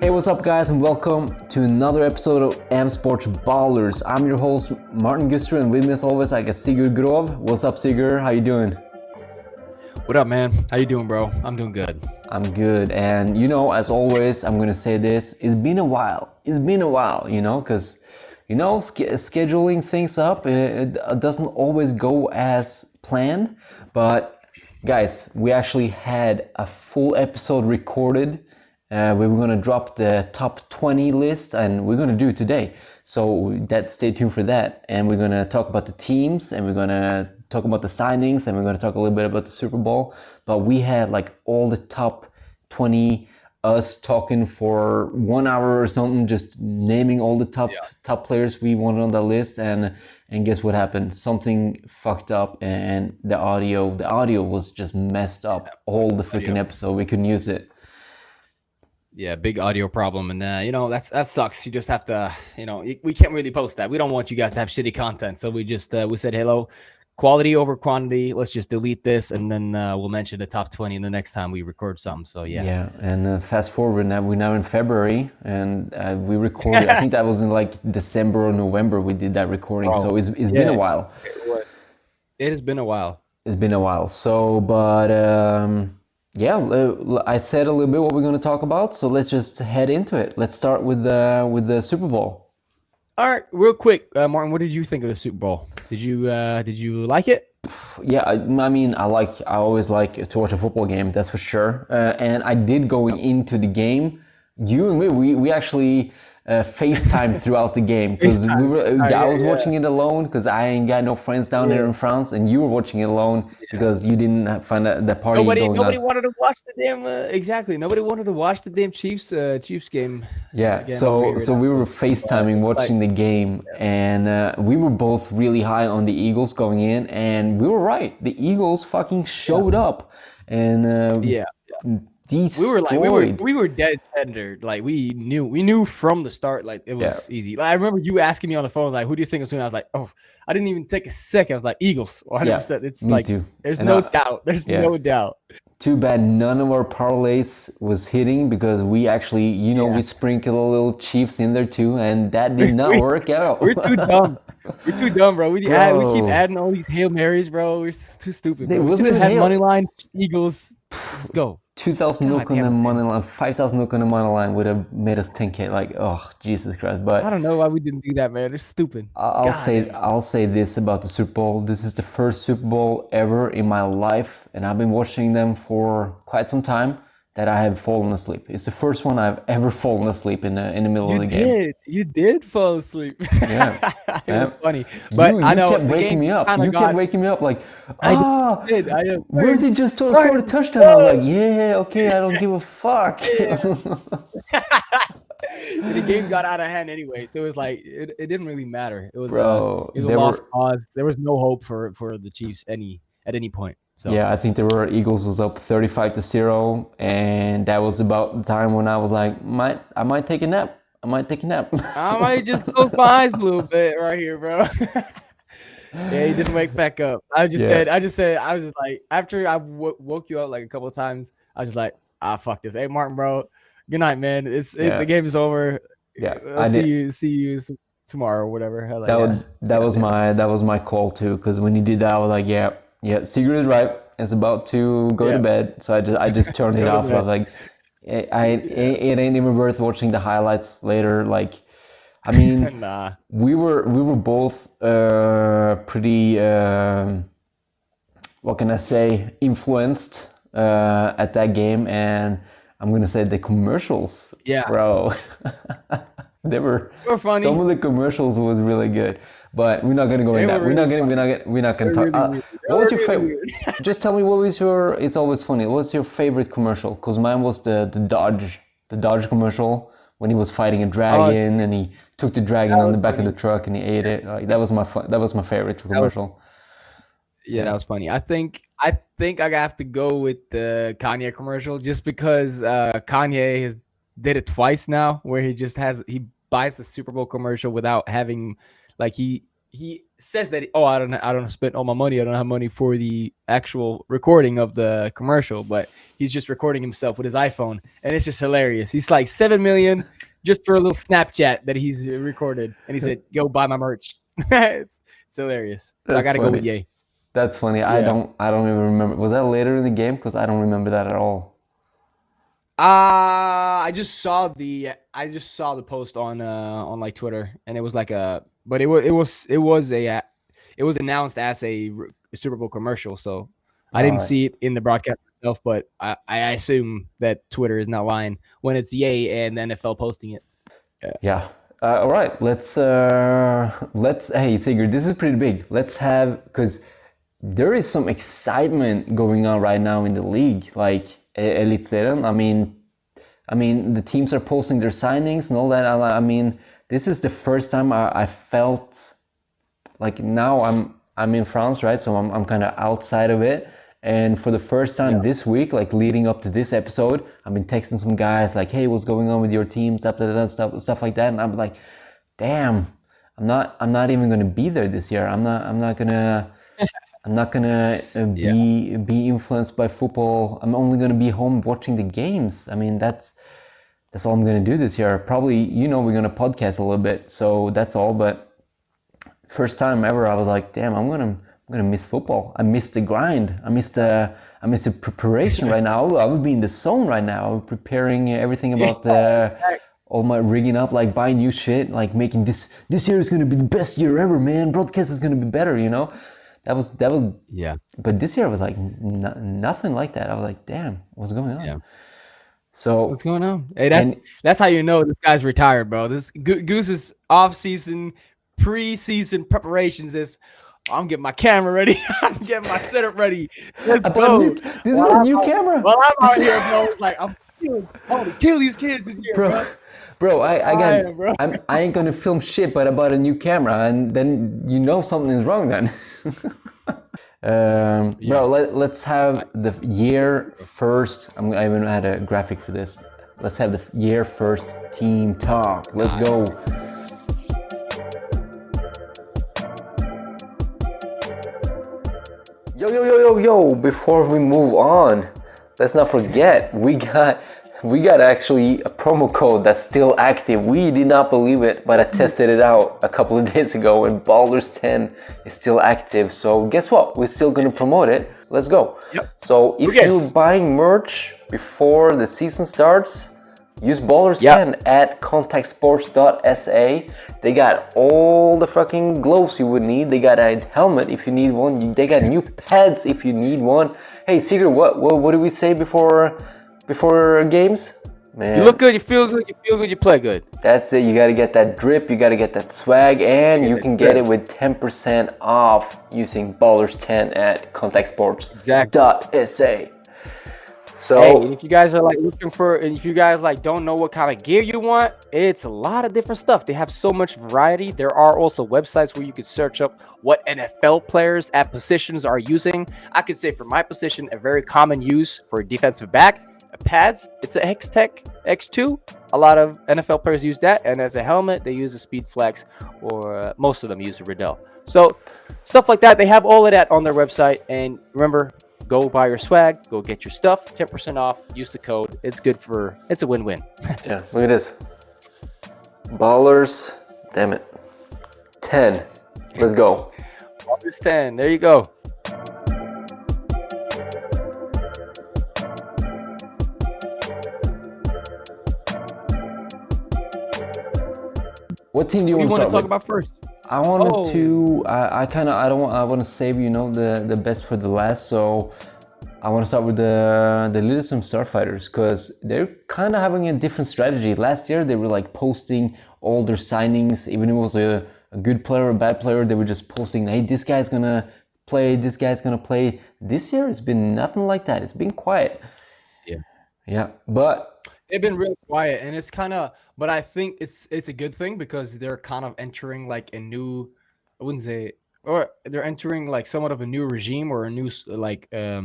Hey, what's up guys, and welcome to another episode of AMsportsBALLERS. I'm your host, Martin Guster, and with me as always, I got Sigurd Grov. What's up, Sigurd? How you doing? What up, man? How you doing, bro? I'm doing good. I'm good, and you know, as always, I'm gonna say this, it's been a while, you know, because, you know, scheduling things up, it doesn't always go as planned, but guys, we actually had a full episode recorded. We were gonna drop the top 20 list, and we're gonna do it today. So stay tuned for that. And we're gonna talk about the teams, and we're gonna talk about the signings, and we're gonna talk a little bit about the Super Bowl. But we had like all the top 20, us talking for 1 hour or something, just naming all the top players we wanted on the list. And guess what happened? Something fucked up, and the audio was just messed up. All the freaking episode, we couldn't use it. Yeah, big audio problem, and you know that sucks. You just have to, you know, we can't really post that. We don't want you guys to have shitty content, so we just we said hello, quality over quantity. Let's just delete this, and then we'll mention the top 20 in the next time we record something. So yeah. Yeah, and fast forward now, we're now in February, and we recorded. I think that was in like December or November we did that recording. So it's been a while. It has been a while. It's been a while. So, but. Yeah, I said a little bit what we're going to talk about, so let's just head into it. Let's start with the Super Bowl. All right, real quick, Martin, what did you think of the Super Bowl? Did you like it? Yeah, I mean, I always like to watch a football game, that's for sure. And I did going into the game. You and me, we actually FaceTime throughout the game, because I was watching it alone because I ain't got no friends down there in France, and you were watching it alone because you didn't find the party nobody going on. wanted to watch the damn exactly. Nobody wanted to watch the damn Chiefs game. Yeah, Again, so we were FaceTiming watching the game, and we were both really high on the Eagles going in, and we were right. The Eagles fucking showed up, and destroyed. we were dead center. Like we knew from the start. Like it was easy. Like, I remember you asking me on the phone, like, who do you think is winning? I was like, oh, I didn't even take a second. I was like, Eagles, 100%. It's me like too. There's no doubt. There's no doubt. Too bad none of our parlays was hitting, because we actually, you know, we sprinkled a little Chiefs in there too, and that did not work out. We're too dumb. We're too dumb, bro. We keep adding all these Hail Marys, bro. We're too stupid. Bro. We should have had money line Eagles. Let's go. 2,000 NOK on the money line, 5,000 NOK on the money line would have made us 10K. Like, oh, Jesus Christ! But I don't know why we didn't do that, man. They're stupid. I'll say this about the Super Bowl. This is the first Super Bowl ever in my life, and I've been watching them for quite some time, that I have fallen asleep. It's the first one I've ever fallen asleep in the middle of the game. You did fall asleep. Yeah, it was funny. But you I know kept waking me up. You kept waking me up like, I did. Where did just score a touchdown? I was like, yeah, okay, I don't give a fuck. The game got out of hand anyway, so it was like it didn't really matter. It was Bro, it was a lost cause. There was no hope for the Chiefs at any point. So. Yeah, I think Eagles was up 35-0, and that was about the time when I was like, I might take a nap. I might just close my eyes a little bit right here, bro. Yeah, he didn't wake back up. I was just like, after I woke you up like a couple of times, I was just like, fuck this. Hey, Martin, bro, good night, man. The game is over. Yeah, I'll see you tomorrow or whatever. Like, that was my call too, because when you did that, I was like, yeah, Sigurd is right. It's about to go to bed, so I just turned it off. I was like, it ain't even worth watching the highlights later. Like, I mean, we were both pretty what can I say, influenced at that game, and I'm gonna say the commercials, bro. They were funny. Some of the commercials was really good, but we're not gonna go in that. We're not gonna talk. What was your favorite? Just tell me what was your. It's always funny. What was your favorite commercial? Because mine was the Dodge commercial, when he was fighting a dragon and he took the dragon on the back of the truck and he ate it. Like, that was my favorite commercial. Yeah, that was funny. I think I have to go with the Kanye commercial, just because Kanye did it twice now, where he buys a Super Bowl commercial without having, like, he he says that I don't spend all my money. I don't have money for the actual recording of the commercial, but he's just recording himself with his iPhone, and it's just hilarious. He's like 7 million just for a little Snapchat that he's recorded, and he said, "Go buy my merch." it's hilarious. So I got to go with Ye. That's funny. Yeah. I don't even remember. Was that later in the game? Because I don't remember that at all. I just saw the post on like Twitter, and it was like but it was announced as a Super Bowl commercial, so I didn't see it in the broadcast myself, but I assume that Twitter is not lying when it's Ye and the NFL posting it. Yeah. All right. Let's. Hey, Sigurd, this is pretty big. Let's have, because there is some excitement going on right now in the league, like Eliteserien. I mean, the teams are posting their signings and all that. I mean, this is the first time I felt like, now I'm in France, right? So I'm kind of outside of it. And for the first time this week, like leading up to this episode, I've been texting some guys like, "Hey, what's going on with your team?" Stuff like that. And I'm like, "Damn, I'm not even gonna be there this year. I'm not gonna be influenced by football. I'm only gonna be home watching the games. I mean, that's all I'm gonna do this year. Probably, we're gonna podcast a little bit, so that's all. But first time ever, I was like, damn, I'm gonna miss football. I miss the grind. I miss the preparation right now. I would be in the zone right now. I'm preparing everything about all my rigging up, like buying new shit, like making this year is gonna be the best year ever, man. Broadcast is gonna be better, That was yeah. But this year was like nothing like that. I was like, damn, what's going on? Yeah. So what's going on? Hey, that's how you know this guy's retired, bro. This Goose's off-season, pre-season preparations is, I'm getting my camera ready. I'm getting my setup ready. Let's go. This is a new camera. Well, I'm out here, bro. Like, I'm gonna kill these kids this year, bro. Bro, I ain't gonna film shit, but I bought a new camera, and then something is wrong then. Bro, let's have the year first. I even had a graphic for this. Let's have the year first team talk. Let's go. Yo, before we move on, let's not forget, we got actually a promo code that's still active. We did not believe it, but I tested it out a couple of days ago, and Ballers 10 is still active. So guess what? We're still gonna promote it. Let's go. Yep. So if you're buying merch before the season starts, use Ballers 10 at contactsports.sa. They got all the fucking gloves you would need. They got a helmet if you need one. They got new pads if you need one. Hey, Sigurd, what do we say before games? Man, you look good, you feel good, you play good. That's it. You got to get that drip, you got to get that swag, and you can get it with 10% off using Ballers 10 at contactsports.sa. So, hey, if you guys are like looking for, and if you guys like don't know what kind of gear you want, it's a lot of different stuff. They have so much variety. There are also websites where you could search up what NFL players at positions are using. I could say for my position, a very common use for a defensive back, pads, it's a X-Tech X2. A lot of NFL players use that, and as a helmet, they use a Speed Flex, or most of them use a Riddell. So stuff like that, they have all of that on their website. And remember, go buy your swag, go get your stuff, 10% off, use the code. It's a win-win. Yeah, look at this. Ballers, damn it. 10. Let's go. Ballers 10, there you go. What team do you want to talk about first? I wanted to. I want to save the best for the last. So I want to start with the Eliteserien Starfighters, because they're kind of having a different strategy. Last year they were like posting all their signings, even if it was a good player or a bad player. They were just posting, hey, this guy's gonna play. This guy's gonna play. This year it's been nothing like that. It's been quiet. Yeah, but they've been real quiet, and it's kind of. But I think it's a good thing, because they're kind of entering like a new, I wouldn't say, or they're entering like somewhat of a new regime, or a new a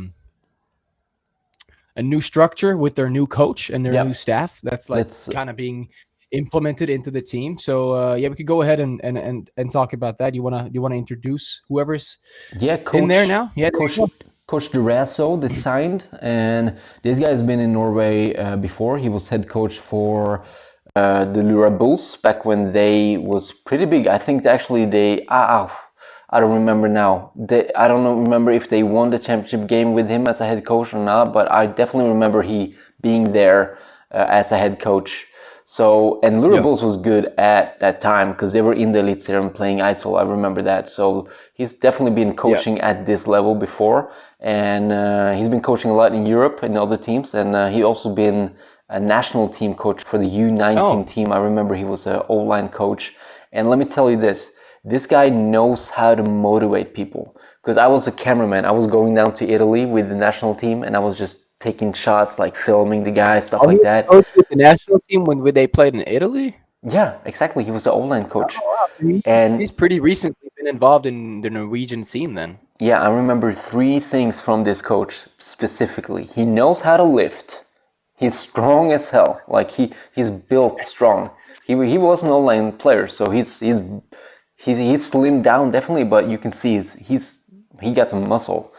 new structure with their new coach and their new staff. That's like kind of being implemented into the team. So yeah, we could go ahead and talk about that. You wanna introduce whoever's in there now? Yeah, Coach Durasso signed, and this guy has been in Norway before. He was head coach for the Lura Bulls back when they was pretty big. I think actually I don't remember now. I don't remember if they won the championship game with him as a head coach or not, but I definitely remember he being there as a head coach. So, and Lura Bulls was good at that time because they were in the Eliteserien playing Eidsvoll. I remember that. So he's definitely been coaching at this level before, and he's been coaching a lot in Europe and other teams, and he also been a national team coach for the U19 team. I remember he was an O-line coach. And let me tell you this guy knows how to motivate people. Because I was a cameraman. I was going down to Italy with the national team, and I was just taking shots, like filming the guys, stuff like that. Coach with the national team when they played in Italy? Yeah, exactly. He was the O-line coach. Oh, wow. And he's pretty recently been involved in the Norwegian scene then. Yeah, I remember 3 things from this coach specifically. He knows how to lift. He's strong as hell. Like he's built strong. He was an O-line player, so he's slimmed down definitely, but you can see he got some muscle.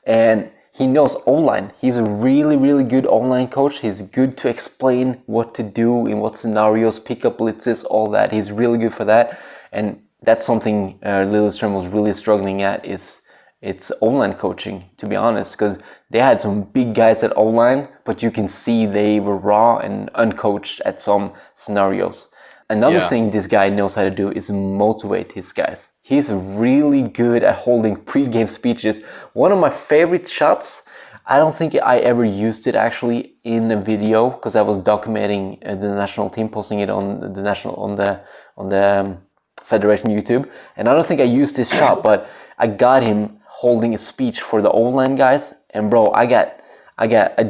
And he knows O-line. He's a really, really good O-line coach. He's good to explain what to do in what scenarios, pick up blitzes, all that. He's really good for that. And that's something Lillestrøm was really struggling at, is it's O-line coaching, to be honest, because they had some big guys at O-line, but you can see they were raw and uncoached at some scenarios. Another thing this guy knows how to do is motivate his guys. He's really good at holding pre-game speeches. One of my favorite shots, I don't think I ever used it actually in a video because I was documenting the national team, posting it on the Federation YouTube, and I don't think I used this shot, but I got him holding a speech for the O-line guys, and bro, I got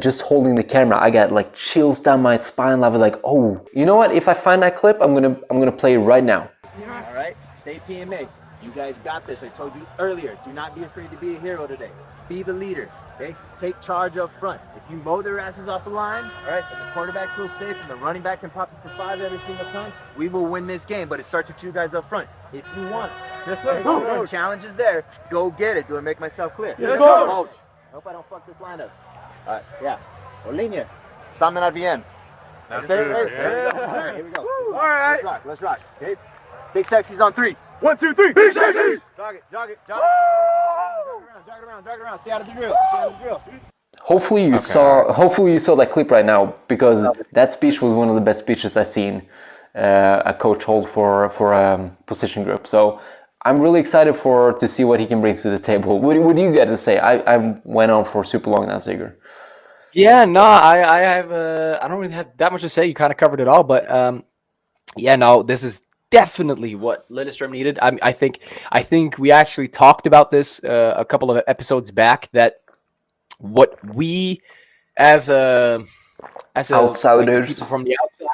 just holding the camera, I got like chills down my spine. I was like, oh, you know what? If I find that clip, I'm gonna play it right now. All right, stay PMA. You guys got this. I told you earlier. Do not be afraid to be a hero today. Be the leader. Okay, take charge up front. If you mow their asses off the line, all right, and the quarterback feels safe and the running back can pop it for 5 every single time, we will win this game. But it starts with you guys up front. If you want, the challenge is there. Go get it. Do I make myself clear? Yes, coach. I hope I don't fuck this lineup. All right, yeah. O línea. Examen bien. Here we go. All right. Let's rock. Okay. Big Sexy's on 3. 1, 2, 3. Big Sexy's. Jog it. Jog it around. Stay out of the drill. Hopefully you saw that clip right now, because that speech was one of the best speeches I've seen a coach hold for a position group. So I'm really excited to see what he can bring to the table. What do you got to say? I went on for super long now, Sigurd. Yeah, no, I don't really have that much to say. You kind of covered it all, but yeah, no, this is definitely what Lillestrøm needed. I think we actually talked about this a couple of episodes back, that what we as outsiders, like people from the outside,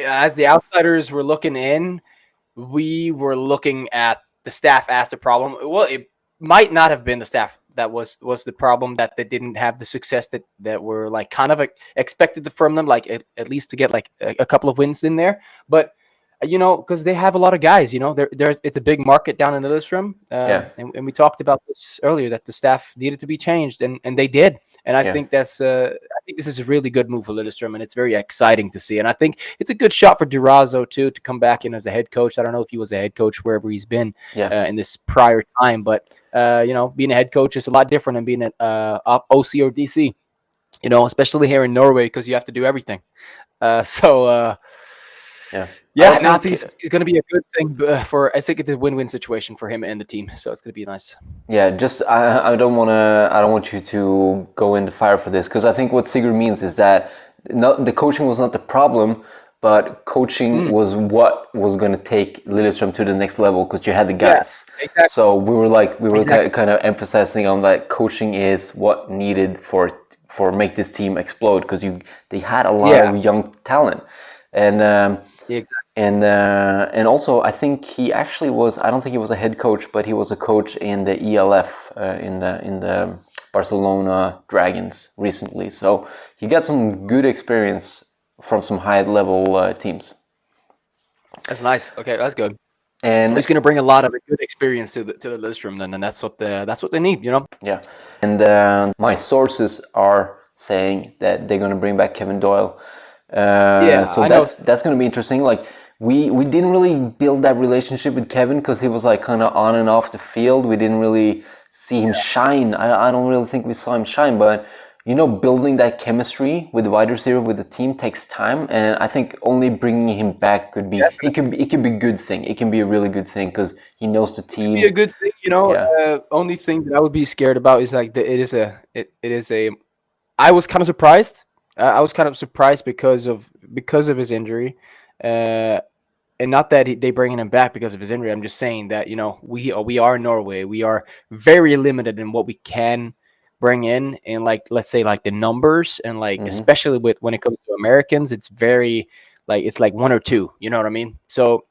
as the outsiders were looking in, we were looking at the staff as the problem. Well, it might not have been the staff that was the problem, that they didn't have the success that were like kind of expected from them, like at least to get like a couple of wins in there. But you know, because they have a lot of guys, you know, it's a big market down in Lillestrøm, and we talked about this earlier, that the staff needed to be changed, and they did. And I think I think this is a really good move for Lillestrøm, and it's very exciting to see. And I think it's a good shot for Durazo too, to come back in as a head coach. I don't know if he was a head coach wherever he's been in this prior time, but you know, being a head coach is a lot different than being an OC or DC. You know, especially here in Norway, because you have to do everything. I think it's going to be a good thing I think it's a win-win situation for him and the team. So it's going to be nice. Yeah, just I don't want you to go in the fire for this, because I think what Sigurd means is that the coaching was not the problem, but coaching was what was going to take Lillestrøm to the next level, because you had the guys. Yeah, exactly. So we were kind of emphasizing on that coaching is what needed for make this team explode, because they had a lot of young talent. And and also I think he actually was, I don't think he was a head coach, but he was a coach in the ELF in the Barcelona Dragons recently. So he got some good experience from some high level teams. That's nice. Okay, that's good. And It's going to bring a lot of good experience to the list room, then, and that's what they need, you know. yeah, and my sources are saying that they're going to bring back Kevin Doyle. So I know. that's going to be interesting. Like we didn't really build that relationship with Kevin because he was like kind of on and off the field. We didn't really see him shine. I don't really think we saw him shine, but you know, building that chemistry with the wide receiver with the team takes time, and I think only bringing him back could be it could be a good thing. It can be a really good thing because he knows the team. Be a good thing, you know. Yeah. Only thing that I would be scared about is like it is a. I was kind of surprised. I was kind of surprised because of his injury, and not that they bringing him back because of his injury. I'm just saying that, you know, we are Norway. We are very limited in what we can bring in, and like, let's say, like the numbers, and like especially with when it comes to Americans, it's very like it's like one or two. You know what I mean? So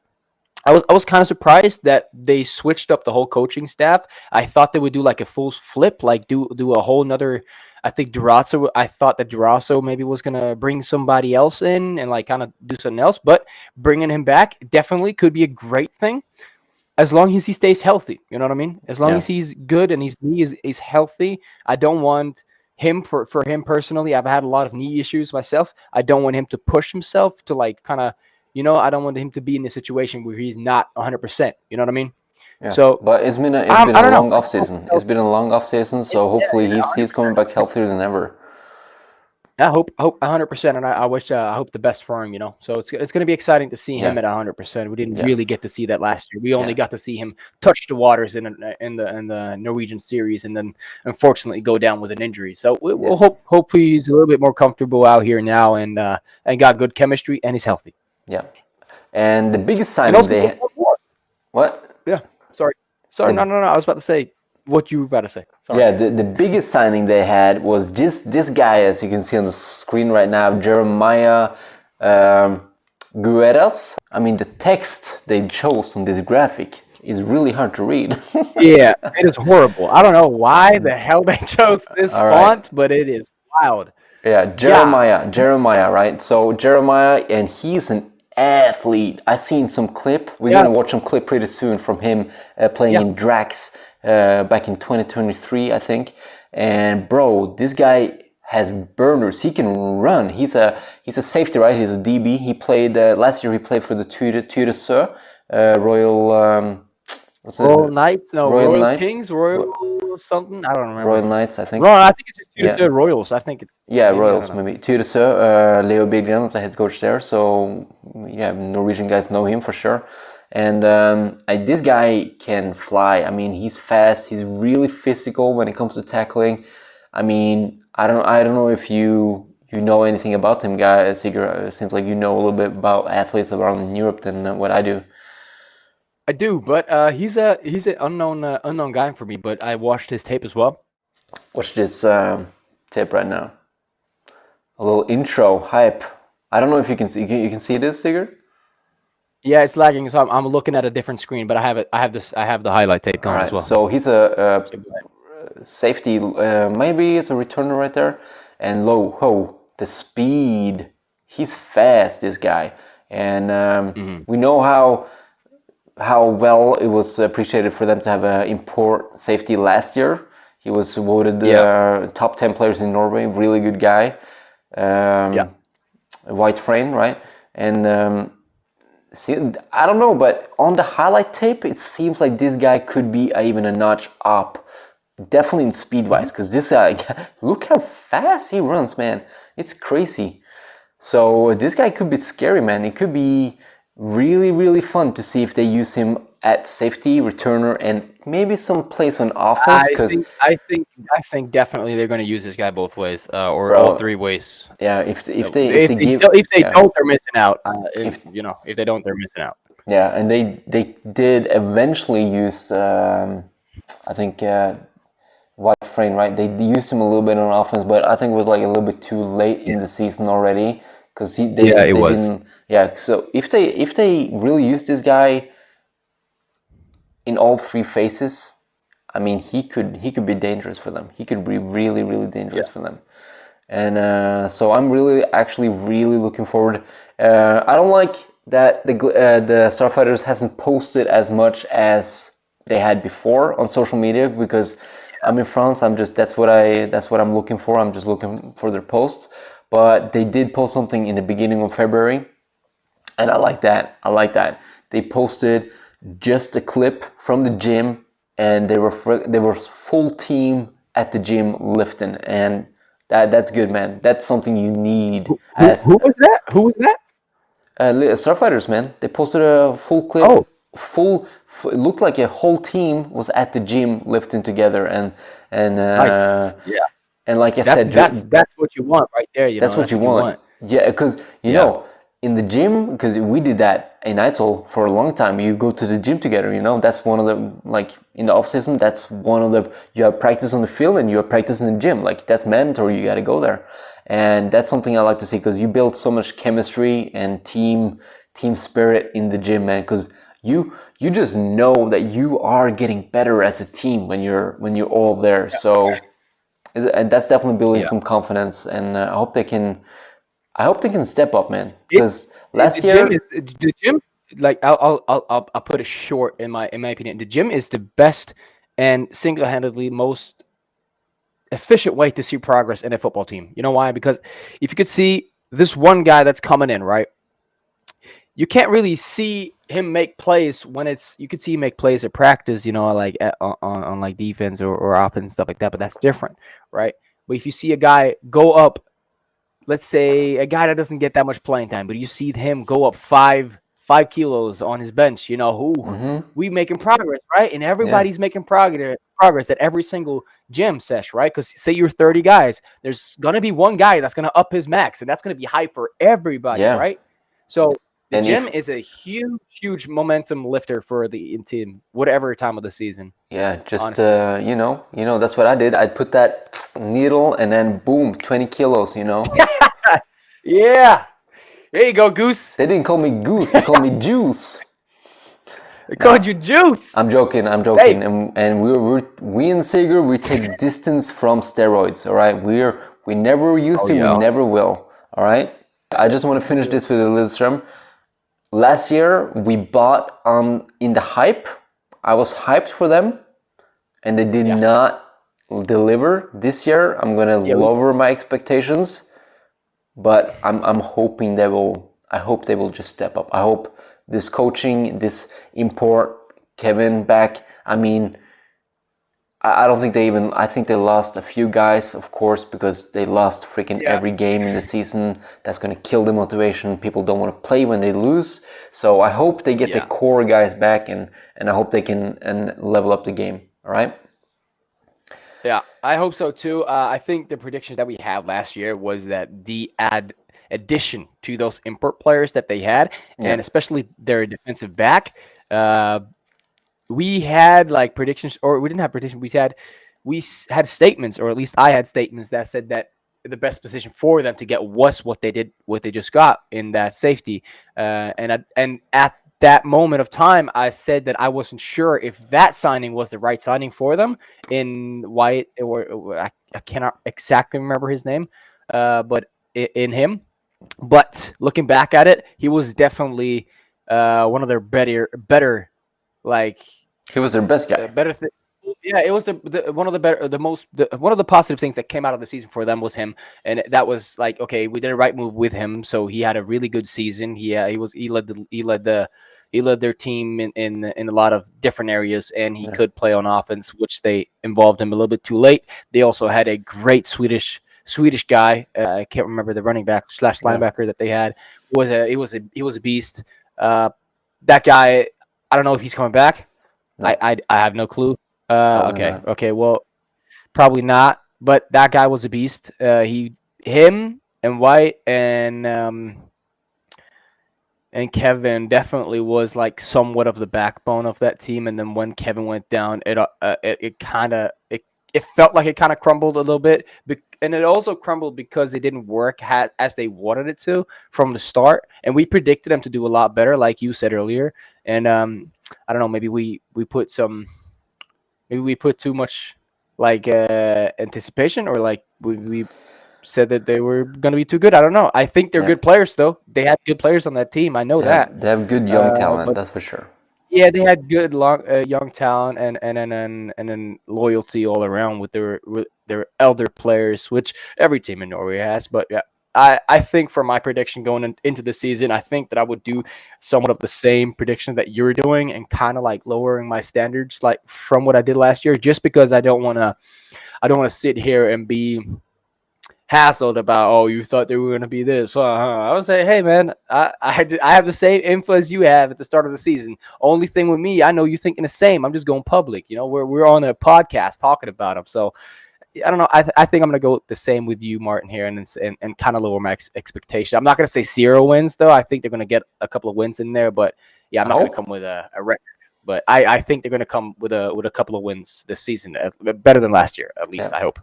I was kind of surprised that they switched up the whole coaching staff. I thought they would do like a full flip, like do a whole nother. I think Durazo. I thought that Durazo maybe was gonna bring somebody else in and like kind of do something else, but bringing him back definitely could be a great thing as long as he stays healthy. You know what I mean? As long as he's good and his knee is healthy. I don't want him for him personally. I've had a lot of knee issues myself. I don't want him to push himself to like kind of. You know, I don't want him to be in a situation where he's not 100%. You know what I mean? Yeah. So, but it's been a long off season. It's been a long off season, so hopefully he's coming back healthier than ever. I hope 100%, and I wish I hope the best for him. You know, so it's going to be exciting to see him at 100%. We didn't really get to see that last year. We only got to see him touch the waters in the Norwegian series, and then unfortunately go down with an injury. So we'll hopefully he's a little bit more comfortable out here now, and got good chemistry, and he's healthy. Yeah, and the biggest signing they what? Yeah, sorry. No. I was about to say what you were about to say. Sorry. Yeah, the biggest signing they had was just this guy, as you can see on the screen right now, Jeremiah Guerras. I mean, the text they chose on this graphic is really hard to read. Yeah, it is horrible. I don't know why the hell they chose this font, but it is wild. Yeah, Jeremiah, right? So Jeremiah, and he's an athlete. I seen some clip. We're gonna watch some clip pretty soon from him playing in Drax back in 2023, I think. And bro, this guy has burners. He can run. He's a safety, right? He's a DB. He played last year. He played for the Tyresö Royal. Royal Knights, no, Royal Knights? Kings, Royal something. I don't remember. Royal Knights, I think. No, I think it's just Tyresö Royals. I think it's Royals maybe. Tyresö, Leo Bigren is the head coach there, so yeah, Norwegian guys know him for sure. And this guy can fly. I mean, he's fast. He's really physical when it comes to tackling. I mean, I don't know if you know anything about him, guys. Sigurd, it seems like you know a little bit about athletes around in Europe than what I do. I do, but he's an unknown guy for me. But I watched his tape as well. Watch this tape right now. A little intro hype. I don't know if you can see. You can see this, Sigurd? Yeah, it's lagging, so I'm looking at a different screen. But I have it. I have the highlight tape going as well. So he's a safety. Maybe it's a returner right there. And the speed. He's fast, this guy. And we know how well it was appreciated for them to have an import safety last year. He was voted top 10 players in Norway. Really good guy. White frame, right? And see, I don't know, but on the highlight tape, it seems like this guy could be even a notch up. Definitely in speed-wise, because this guy, look how fast he runs, man. It's crazy. So this guy could be scary, man. It could be really, really fun to see if they use him at safety, returner, and maybe some place on offense. I think definitely they're going to use this guy both ways, or all three ways. Yeah, if they don't, they're missing out. If they don't, they're missing out. Yeah, and they did eventually use, I think, White Frame, right? They used him a little bit on offense, but I think it was like a little bit too late in the season already. Because it was. Yeah, so if they really use this guy in all three phases, I mean, he could be dangerous for them. He could be really, really dangerous for them. And so I'm really looking forward. I don't like that the Starfighters hasn't posted as much as they had before on social media, because I'm in France. That's what I'm looking for. I'm just looking for their posts. But they did post something in the beginning of February, and I like that. They posted just a clip from the gym, and they were full team at the gym lifting, and that's good, man. That's something you need. Who was that? Who was that? Starfighters, man. They posted a full clip. Oh. It looked like a whole team was at the gym lifting together, and Nice. Yeah. and like I said, That's what you want right there. that's what you want. Yeah, because you know, in the gym, because we did that in Eidsvoll for a long time. You go to the gym together. You know, that's one of the, like, in the off season. That's one of the, you have practice on the field and you have practice in the gym. Like, that's mandatory. You got to go there, and that's something I like to see, because you build so much chemistry and team spirit in the gym, man. Because you just know that you are getting better as a team when you're all there. So, and that's definitely building some confidence, and I hope they can step up, man. Because last year, the gym, like, I'll put it short, in my opinion. The gym is the best and single-handedly most efficient way to see progress in a football team. You know why? Because if you could see this one guy that's coming in, right, you can't really see him make plays when you could see him make plays at practice, you know, like on like defense or offense, stuff like that. But that's different, right? But if you see a guy go up, let's say a guy that doesn't get that much playing time, but you see him go up 5 kilos on his bench, you know, we making progress, right? And everybody's making progress at every single gym sesh, right? Because say you're 30 guys, there's gonna be one guy that's gonna up his max, and that's gonna be hype for everybody, right? So the gym is a huge momentum lifter for the team, whatever time of the season. Yeah, just you know, that's what I did. I'd put that needle, and then boom, 20 kilos, you know. Yeah, there you go, Goose. They didn't call me Goose; they called me Juice. They called you Juice. I'm joking. Hey. And we in Sager, we take distance from steroids. All right, we never used to, we never will. All right. I just want to finish this with Eliteserien. Last year we bought in the hype. I was hyped for them, and they did not deliver. This year I'm gonna lower my expectations, but I'm hoping they will. I hope they will just step up. I hope this coaching, this import Kevin back. I mean, I don't think they even. I think they lost a few guys, of course, because they lost freaking every game in the season. That's going to kill the motivation. People don't want to play when they lose. So I hope they get the core guys back, and I hope they can level up the game. All right. Yeah, I hope so too. I think the predictions that we had last year was that the addition to those import players that they had, and especially their defensive back. We had like predictions, or we didn't have predictions. We had statements, or at least I had statements that said that the best position for them to get was what they just got in that safety. And at that moment of time, I said that I wasn't sure if that signing was the right signing for them in Wyatt, or I cannot exactly remember his name, but in him. But looking back at it, he was definitely one of their better. Like, he was their best guy. Yeah, it was one of the positive things that came out of the season for them was him, and that was like, okay, we did a right move with him. So he had a really good season. He led their team in a lot of different areas, and he could play on offense, which they involved him a little bit too late. They also had a great Swedish guy. I can't remember the running back / linebacker that they had. He was a beast. That guy. I don't know if he's coming back. No. I have no clue. Okay. Well, probably not. But that guy was a beast. Him and White and Kevin definitely was like somewhat of the backbone of that team. And then when Kevin went down, it felt like it kind of crumbled a little bit. And it also crumbled because it didn't work as they wanted it to from the start. And we predicted them to do a lot better, like you said earlier. And I don't know, maybe we put too much like anticipation, or like we said that they were going to be too good. I don't know. I think they're good players, though. They had good players on that team. I know that. They have good young talent, but that's for sure. yeah, they had good young talent and then loyalty all around with their elder players, which every team in Norway has. But yeah, I think for my prediction going into the season, I think that I would do somewhat of the same prediction that you're doing and kind of like lowering my standards like from what I did last year, just because I don't want to sit here and be hassled about, oh, you thought they were going to be this. I would say, hey, man, I have the same info as you have at the start of the season. Only thing with me, I know you're thinking the same. I'm just going public. You know, we're on a podcast talking about them. So I don't know. I think I'm going to go the same with you, Martin, here and kind of lower my expectation. I'm not going to say 0 wins, though. I think they're going to get a couple of wins in there. But, yeah, I'm not going to come with a record. But I think they're going to come with a couple of wins this season, better than last year, at least, I hope.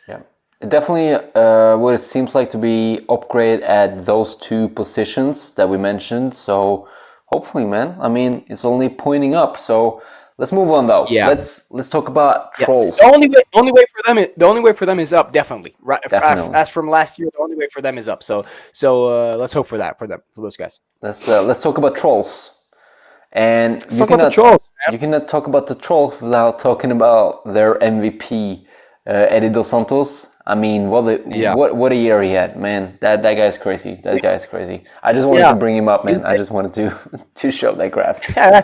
Yeah. Definitely what it seems like to be upgrade at those 2 positions that we mentioned. So hopefully, man, I mean, it's only pointing up. So let's move on though. Yeah. Let's talk about Trolls. The only way for them is up, definitely. Right. Definitely. As from last year, the only way for them is up. So let's hope for that for those guys. Let's talk about Trolls. And you cannot talk about the Trolls without talking about their MVP, Eddie Dos Santos. I mean, what a year he had, man. That guy's crazy. That guy's crazy. I just wanted to bring him up, man. I just wanted to show that graph. Yeah,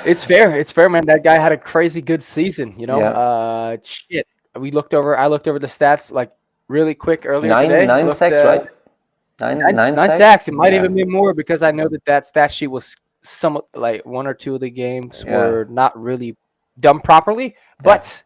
it's fair, man. That guy had a crazy good season, you know. Shit. I looked over the stats like really quick earlier today. 9 sacks, right? 9 sacks. It might even be more because I know that stat sheet was somewhat like 1 or 2 of the games were not really done properly, but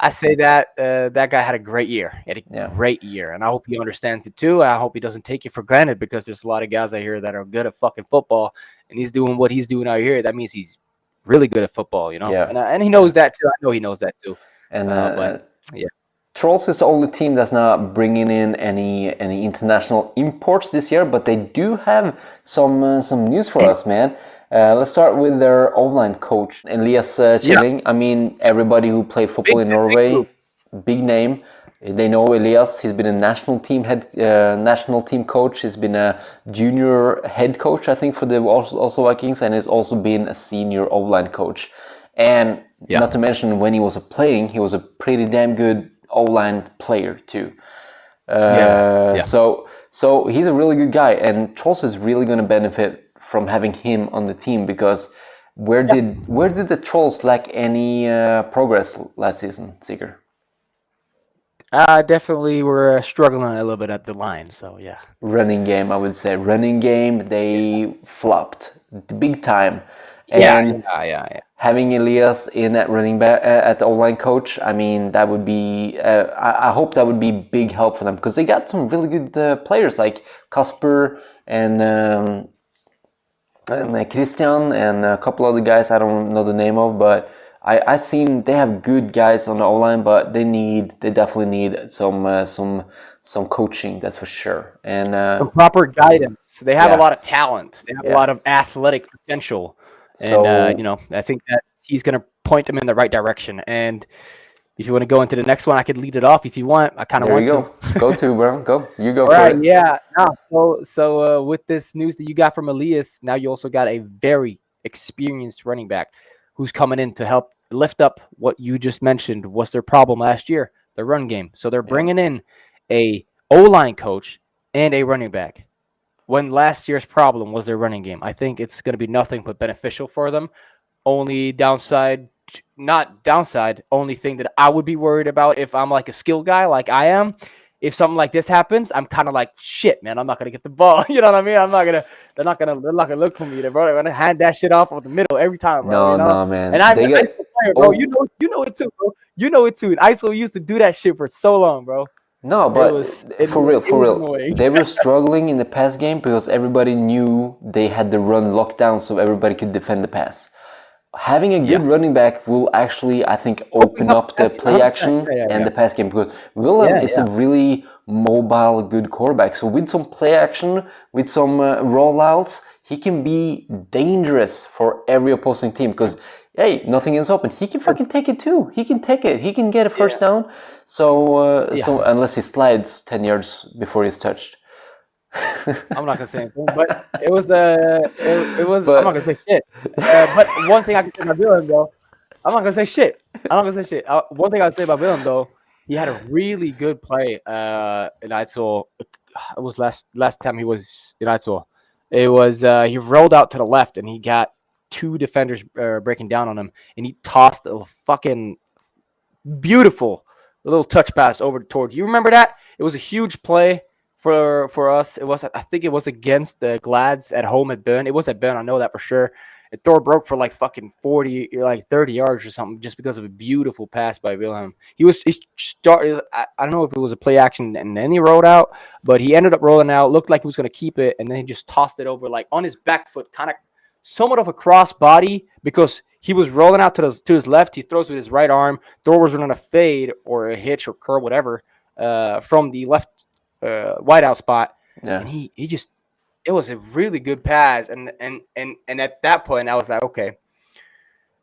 I say that that guy had a great year. He had a great year, and I hope he understands it too. I hope he doesn't take it for granted because there's a lot of guys out here that are good at fucking football, and he's doing what he's doing out here. That means he's really good at football, you know. Yeah. And he knows that too. I know he knows that too. And but yeah. Trolls is the only team that's not bringing in any international imports this year, but they do have some news for us, man. Let's start with their online coach, Elias Kjelling. I mean, everybody who played football in Norway, big name. They know Elias. He's been a national team coach. He's been a junior head coach, I think, for the Oslo Vikings, and he's also been a senior O-line coach. And not to mention, when he was playing, he was a pretty damn good O-line player too. So he's a really good guy, and Trolls is really going to benefit from having him on the team, because where did the Trolls lack any progress last season, Sigurd? Definitely we're struggling a little bit at the line, so yeah. Running game, I would say. Running game, they flopped big time. And having Elias in at running back at the O-line coach, I mean, that would be. I hope that would be big help for them, because they got some really good players like Kasper and Christian and a couple other guys I don't know the name of, but I seen they have good guys on the O-line, but they definitely need some coaching, that's for sure, and some proper guidance. They have a lot of talent. They have a lot of athletic potential. And, I think that he's going to point them in the right direction. And if you want to go into the next one, I could lead it off if you want. I kind of want to. Go to, bro. Go. You go for it. Yeah. No, so with this news that you got from Elias, now you also got a very experienced running back who's coming in to help lift up what you just mentioned was their problem last year, the run game. So they're bringing in a O-line coach and a running back, when last year's problem was their running game. I think it's going to be nothing but beneficial for them. Only thing that I would be worried about if I'm like a skill guy like I am, if something like this happens, I'm kind of like, shit, man, I'm not going to get the ball. You know what I mean? They're not going to look for me. They're going to hand that shit off of the middle every time, bro. No, man. And I'm a player, bro. You know it too, bro. You know it too. And Eidsvoll used to do that shit for so long, bro. No, but for real, they were struggling in the pass game because everybody knew they had the run locked down, so everybody could defend the pass. Having a good running back will actually, I think, open up the play action and the pass game, because Willem is a really mobile, good quarterback. So with some play action, with some rollouts, he can be dangerous for every opposing team, because hey, nothing is open. He can fucking take it too. He can take it. He can get a first down. So so unless he slides 10 yards before he's touched. I'm not gonna say anything, but it was it was. I'm not gonna say shit. But one thing I can say about Willem though, I'm not gonna say shit. One thing I'd say about Willem though, he had a really good play in Eidsvoll. It was last time he was in Eidsvoll. It was he rolled out to the left and he got 2 defenders breaking down on him, and he tossed a fucking beautiful little touch pass over toward. You remember that? It was a huge play for us. It was, I think it was against the Glads at home at Bern. It was at Bern, I know that for sure. And Thor broke for like fucking 40, like 30 yards or something, just because of a beautiful pass by Wilhelm. He started. I don't know if it was a play action and then he rolled out, but he ended up rolling out. Looked like he was going to keep it, and then he just tossed it over like on his back foot, kind of somewhat of a cross body, because he was rolling out to his left. He throws with his right arm. Thor was running a fade or a hitch or curl, whatever, from the left wideout spot, and he just. It was a really good pass, and at that point, I was like, okay,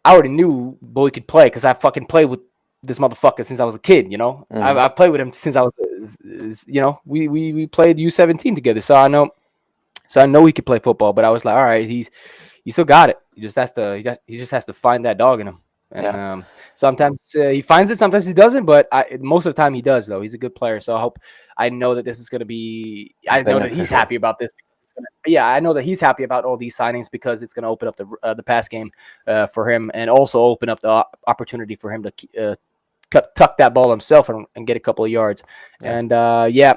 I already knew Boy could play because I fucking played with this motherfucker since I was a kid, you know. Mm-hmm. I played with him since I was, you know, we played U17 together, so I know he could play football. But I was like, all right, he still got it. He just has to find that dog in him, and sometimes he finds it, sometimes he doesn't. But most of the time he does, though. He's a good player, so I know that this is going to be. I know that he's happy about this. I know that he's happy about all these signings because it's going to open up the pass game for him, and also open up the opportunity for him to tuck that ball himself and get a couple of yards. Yeah. And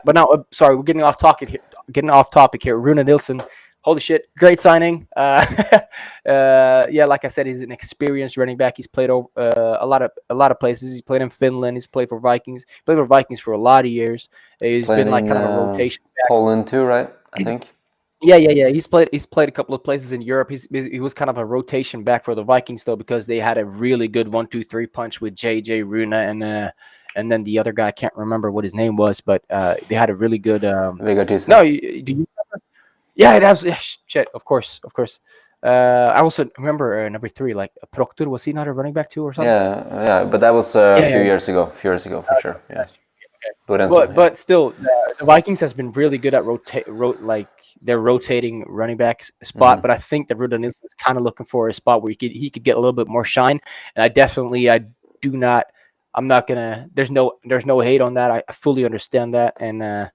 but now, sorry, we're getting off topic here. Rune Nilsson, holy shit, great signing. Like I said, he's an experienced running back. He's played over a lot of places. He's played in Finland. He's played for Vikings. He played for Vikings for a lot of years. He's been like kind of a rotation back. Poland too, right? I think. Yeah. He's played a couple of places in Europe. He was kind of a rotation back for the Vikings though, because they had a really good 1-2-3 punch with JJ Rune and then the other guy, I can't remember what his name was, but they had a really good. No, do you remember? Yeah, it was. Yeah, shit, of course. I also remember number 3, like Proctor. Was he not a running back too or something? Yeah, but that was a few years ago for sure. Yeah. But still, the Vikings has been really good at they're rotating running back spot. Mm-hmm. But I think that Rune Nilsson is kind of looking for a spot where he could get a little bit more shine. And I'm not gonna. There's no hate on that. I fully understand that. And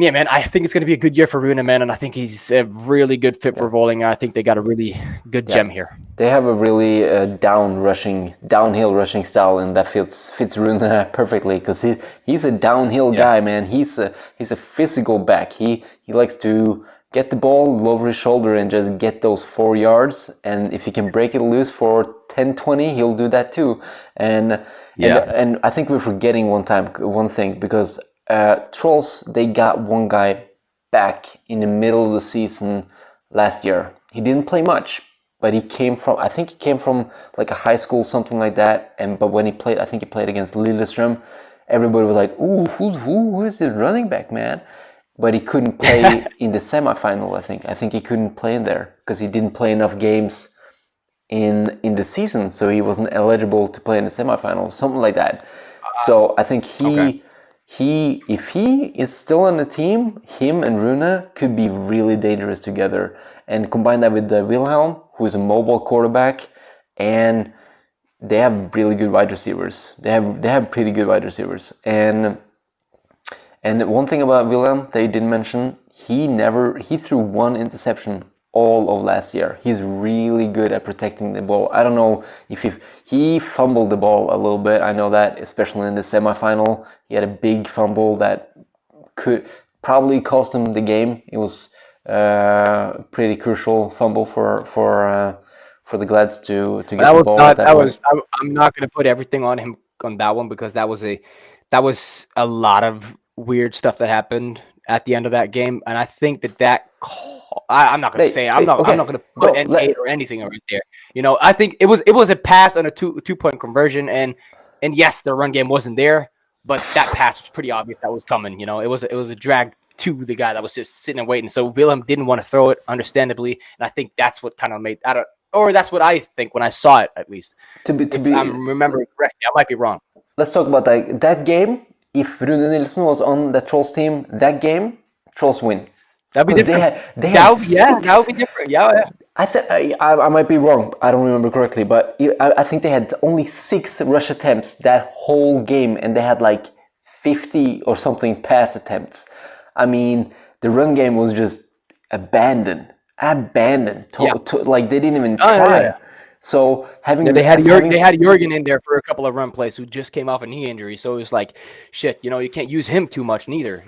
yeah, man, I think it's going to be a good year for Rune, man, and I think he's a really good fit for Volling. I think they got a really good gem here. They have a really downhill rushing style, and that fits Rune perfectly, because he's a downhill guy, man. He's a physical back. He likes to get the ball, lower his shoulder, and just get those 4 yards. And if he can break it loose for 10, 20, he'll do that too. And I think we're forgetting one thing, because Trolls, they got one guy back in the middle of the season last year. He didn't play much, but he came from like a high school, something like that. But when he played, I think he played against Lillestrøm. Everybody was like, "Ooh, who is this running back, man?" But he couldn't play in the semifinal. I think he couldn't play in there because he didn't play enough games in the season, so he wasn't eligible to play in the semifinal, something like that. So I think if he is still on the team, him and Rune could be really dangerous together. And combine that with Wilhelm, who is a mobile quarterback, and they have really good wide receivers. They have pretty good wide receivers. And one thing about Wilhelm they didn't mention, he threw one interception all of last year. He's really good at protecting the ball. I don't know if he fumbled the ball a little bit. I know that, especially in the semifinal, he had a big fumble that could probably cost him the game. It was a pretty crucial fumble for the Glads to get the ball. I'm not going to put everything on him on that one, because that was a lot of weird stuff that happened at the end of that game, and I think that. I'm not going to say. I'm not going to put any hate or anything right there. You know, I think it was a pass on a two-point conversion, and yes, the run game wasn't there, but that pass was pretty obvious that was coming. You know, it was a drag to the guy that was just sitting and waiting. So Wilhelm didn't want to throw it, understandably, and I think that's what kind of made. or that's what I think when I saw it, at least. To be, I'm remembering correctly, I might be wrong. Let's talk about that game. If Rune Nilsen was on the Trolls team, that game, Trolls win. That'd be different. They had that would be different. Yeah. I might be wrong. I don't remember correctly, but I think they had only 6 rush attempts that whole game, and they had like 50 or something pass attempts. I mean, the run game was just abandoned. Like they didn't even try. Yeah. So they had Jürgen in there for a couple of run plays who just came off a knee injury, so it was like, shit, you can't use him too much neither,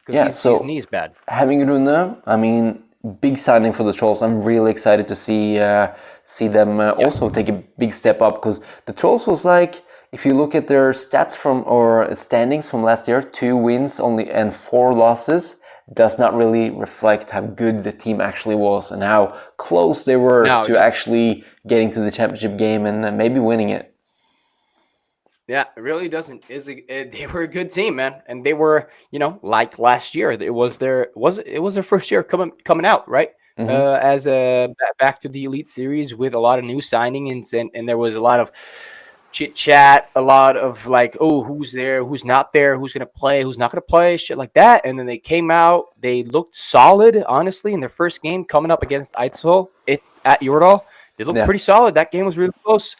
because his knee's bad. Having Rune, I mean, big signing for the Trolls. I'm really excited to see them also take a big step up, because the Trolls was like, if you look at their stats or standings from last year, 2 wins only and 4 losses. Does not really reflect how good the team actually was and how close they were to actually getting to the championship game and maybe winning it. Yeah, it really doesn't. They were a good team, man, and they were, like last year. It was their first year coming out, right? Mm-hmm. As back to the Elite Series with a lot of new signings, and there was a lot of chit chat, a lot of like, oh, who's there, who's not there, who's gonna play, who's not gonna play, shit like that. And then they came out, they looked solid, honestly, in their first game coming up against Eidsvoll at Jordal. They looked pretty solid. That game was really close.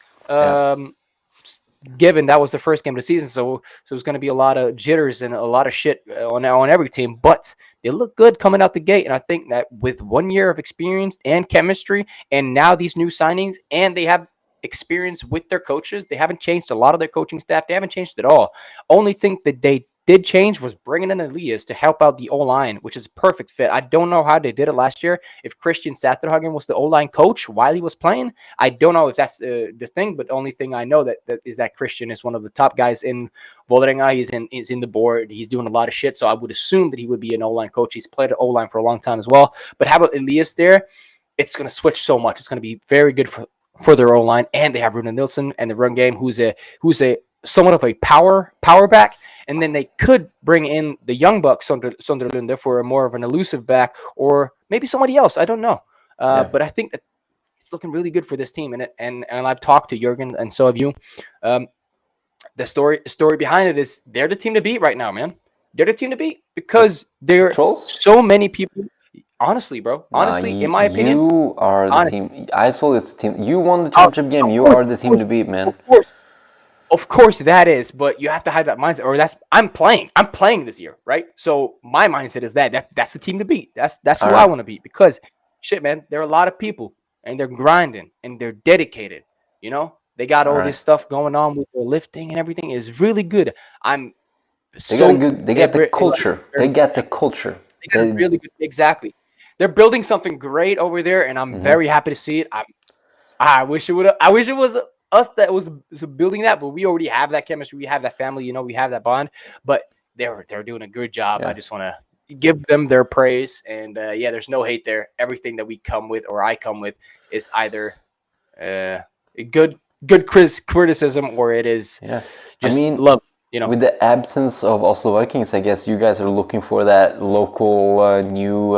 Given that was the first game of the season, so it was going to be a lot of jitters and a lot of shit on every team, but they look good coming out the gate. And I think that with 1 year of experience and chemistry, and now these new signings, and they have experience with their coaches. They haven't changed a lot of their coaching staff. They haven't changed at all. Only thing that they did change was bringing in Elias to help out the O-line, which is a perfect fit. I don't know how they did it last year. If Christian Satterhagen was the O-line coach while he was playing, I don't know if that's the thing, but the only thing I know that is that Christian is one of the top guys in Vålerenga. He's in the board. He's doing a lot of shit, so I would assume that he would be an O-line coach. He's played at O-line for a long time as well. But how about Elias there? It's going to switch so much. It's going to be very good for their O-line, and they have Rune Nilsen and the run game, who's a somewhat of a power back, and then they could bring in the young buck Sonderlunde for a more of an elusive back, or maybe somebody else. I don't know, but I think that it's looking really good for this team, and I've talked to Jürgen, and so have you. The story behind it is they're the team to beat right now, man. They're the team to beat because there are so many people. Honestly, bro. Honestly, in my opinion, you are the team. Eidsvoll is the team. You won the championship game. You are the team to beat, man. Of course, that is. But you have to have that mindset. Or I'm playing. I'm playing this year, right? So my mindset is that's the team to beat. That's who I want to beat. Because shit, man, there are a lot of people, and they're grinding and they're dedicated. They got all this stuff going on with their lifting and everything. Is really good. They got the culture. They got the culture. They got really good. Exactly. They're building something great over there, and I'm very happy to see it. I wish it was us that was building that, but we already have that chemistry. We have that family, we have that bond. But they're doing a good job. Yeah. I just want to give them their praise, and there's no hate there. Everything that we come with, or I come with, is either a good criticism, or it is just love. With the absence of Oslo Vikings, I guess you guys are looking for that local new.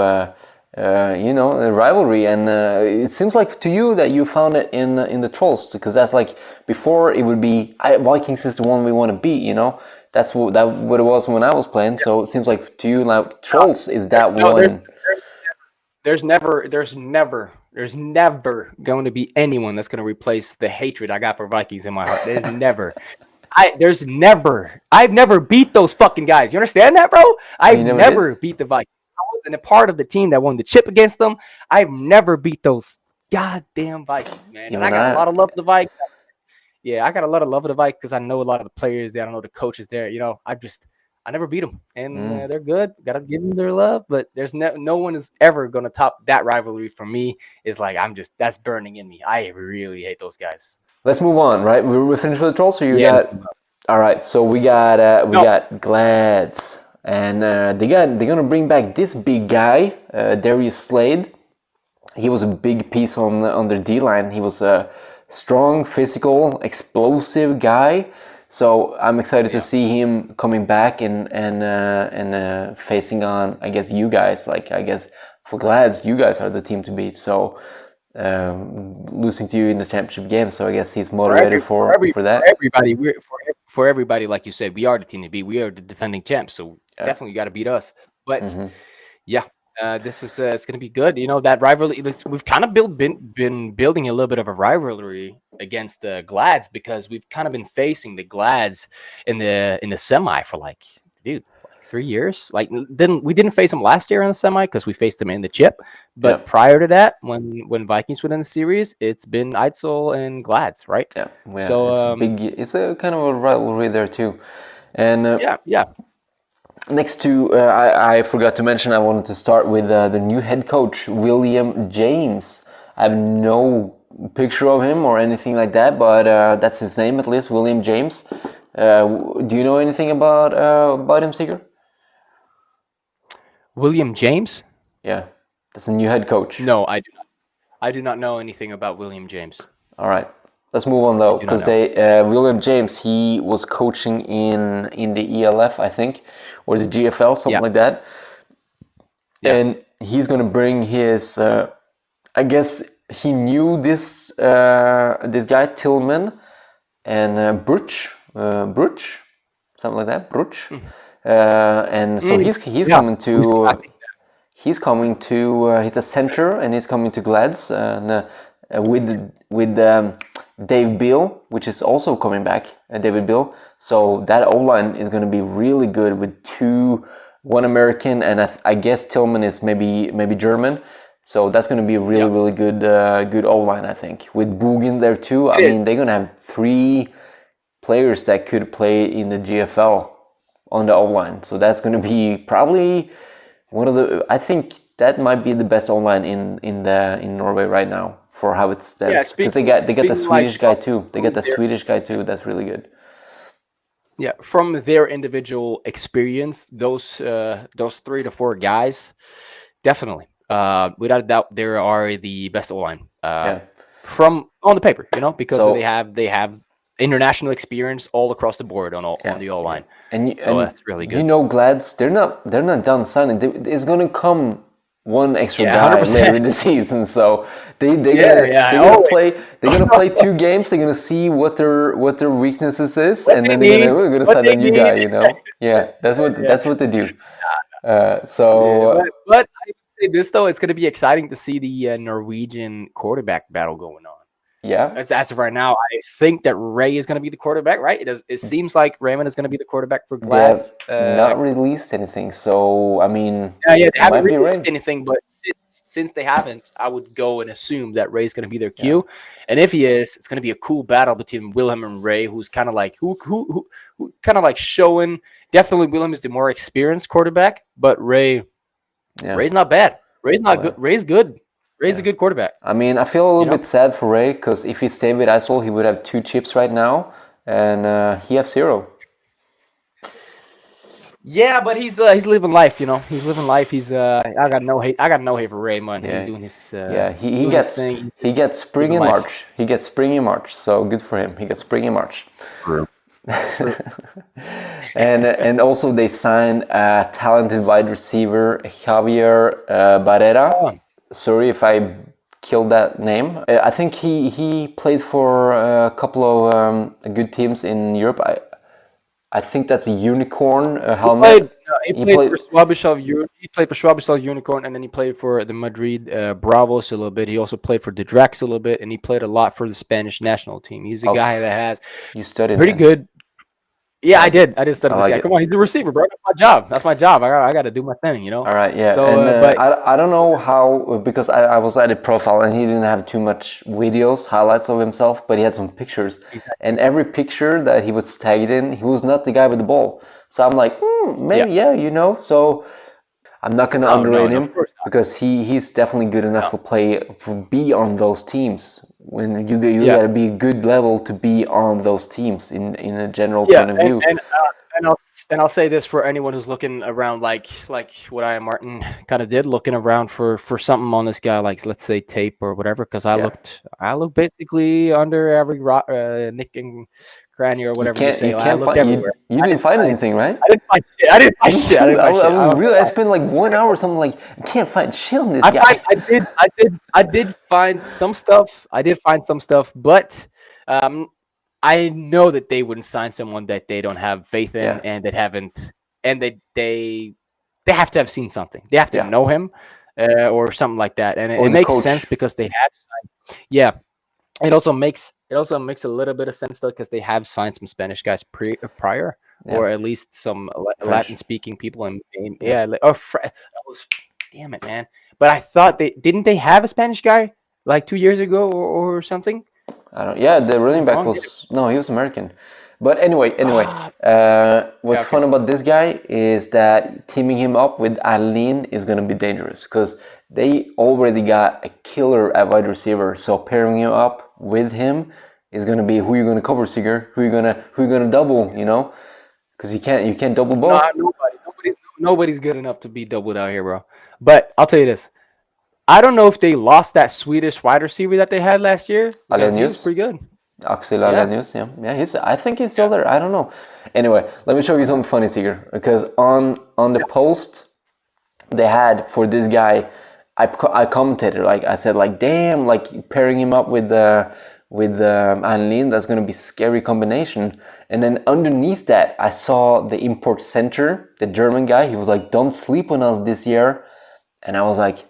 A rivalry, and it seems like to you that you found it in the Trolls, because that's like before it would be Vikings is the one we want to beat, that's what it was when I was playing. So it seems like to you now Trolls is that one. There's never going to be anyone that's going to replace the hatred I got for Vikings in my heart. There's never. I've never beat those fucking guys. You understand that, bro? I've never beat the Vikings. I wasn't a part of the team that won the chip against them. I've never beat those goddamn Vikings, man. And I got a lot of love for the Vikings. Yeah, I got a lot of love for the Vikings because I know a lot of the players there. I know the coaches there. I never beat them, and they're good. Got to give them their love, but there's no one is ever going to top that rivalry for me. Is like that's burning in me. I really hate those guys. Let's move on, right? We're finished with the Trolls, so all right, so we got Glads. And they're gonna bring back this big guy, Darius Slade. He was a big piece on their D-line. He was a strong, physical, explosive guy. So I'm excited to see him coming back and facing on, I guess, you guys. Like, I guess for Glads, you guys are the team to beat. So losing to you in the championship game. So I guess he's motivated for that. For everybody, like you said, we are the team to beat. We are the defending champs, so definitely got to beat us. But yeah, this is it's going to be good. You know, that rivalry. We've kind of been building a little bit of a rivalry against the Glads, because we've kind of been facing the Glads in the semi for like 3 years. Like, we didn't face them last year in the semi because we faced them in the chip. But prior to that, when Vikings were in the series, it's been Eidsvoll and Glads, right? Yeah. So it's a kind of a rivalry there too. And next to I forgot to mention, I wanted to start with the new head coach, William James. I have no picture of him or anything like that, but that's his name at least, William James. Do you know anything about him, Sigurd? William James? Yeah, that's a new head coach. No, I do not. I do not know anything about William James. All right, let's move on though, because William James, he was coaching in the ELF, I think, or the GFL, something like that. Yeah. And he's gonna bring his. I guess he knew this guy Tillman and Bruch, something like that, Bruch. And so he's coming to he's a center, and he's coming to Glads, and with Dave Beal, which is also coming back, David Beal. So that O-line is going to be really good with one American, and I guess Tillman is maybe German. So that's going to be a really good O-line, I think, with Bugin there too. I mean, they're going to have 3 players that could play in the GFL on the O-line. So that's going to be probably one of the. I think that might be the best O-line in Norway right now for how it stands. Because they got the Swedish guy too. They got the Swedish guy too. That's really good. Yeah, from their individual experience, those 3 to 4 guys, definitely, without a doubt, they are the best O-line from on the paper. You know, because they have international experience all across the board on the O-line. And that's really good. You know, Glads, they're not done signing. There's gonna come one extra guy 100%. Later in the season, so they're gonna play 2 games. They're gonna see what their weaknesses is, and then we're gonna sign a new guy. You know, that's what they do. But I would say this though, it's gonna be exciting to see the Norwegian quarterback battle going on. Yeah. As of right now, I think that Ray is going to be the quarterback, right? It seems like Raymond is going to be the quarterback for Glads. Not released anything, so I mean, they haven't released anything, but since they haven't, I would go and assume that Ray's going to be their Q. And if he is, it's going to be a cool battle between Wilhelm and Ray, who's kind of like who kind of like showing. Definitely, Wilhelm is the more experienced quarterback, but Ray's not bad. Ray's not good. Ray's good. Ray's a good quarterback. I mean, I feel a little bit sad for Ray, because if he stayed with Eidsvoll, he would have 2 chips right now, and he has 0. Yeah, but he's living life, you know. He's living life. He's I got no hate for Ray, man. He's doing his he gets spring in March. He gets spring in March, so good for him. He gets spring in March. True. and also they signed a talented wide receiver, Javier Barrera. Sorry if I killed that name. I think he played for a couple of good teams in Europe. I think that's a Unicorn helmet. He played for Schwäbisch Unicorn, and then he played for the Madrid Bravos a little bit. He also played for the Drax a little bit, and he played a lot for the Spanish national team. He's a guy that has pretty good. Yeah, I did study this guy. Come on, he's a receiver, bro. That's my job. I got to do my thing, you know. All right, yeah. So, but I don't know how, because I was at a profile and he didn't have too much highlights of himself, but he had some pictures. Exactly. And every picture that he was tagged in, he was not the guy with the ball. So I'm like, maybe, you know. So I'm not going to underrate him, because he's definitely good enough to be on those teams. When you gotta be a good level to be on those teams in a general point of view. And I'll say this for anyone who's looking around, like what I and Martin kind of did, looking around for something on this guy, like let's say tape or whatever, because I looked basically under every Nick and Cranny or whatever you say. You I can't looked find everywhere. you didn't find anything, right? I didn't find shit. I didn't find shit. I didn't find shit. I was really. I spent like 1 hour or something. Like, I can't find shit on this guy. I did find some stuff. But I know that they wouldn't sign someone that they don't have faith in and that haven't, and they have to have seen something. They have to know him or something like that. And it makes sense because they have signed. Yeah. It also makes a little bit of sense though because they have signed some Spanish guys prior, or at least some Latin-speaking people. And damn it, man! But I thought they have a Spanish guy like 2 years ago or something. I don't. Yeah, the running back was he was American. But anyway, what's fun about this guy is that teaming him up with Adeline is going to be dangerous because they already got a killer at wide receiver. So pairing him up with him is going to be who you're going to cover, Sigurd, who you're going to double, you know, because you can't double both. Nobody's good enough to be doubled out here, bro. But I'll tell you this. I don't know if they lost that Swedish wide receiver that they had last year. Because he was pretty good. Axel Alenius, I think he's still there. I don't know. Anyway, let me show you something funny, Sigurd. Because on the post they had for this guy, I commented, like I said, like damn, like pairing him up with Anlin, that's gonna be scary combination. And then underneath that, I saw the import center, the German guy. He was like, "Don't sleep on us this year," and I was like,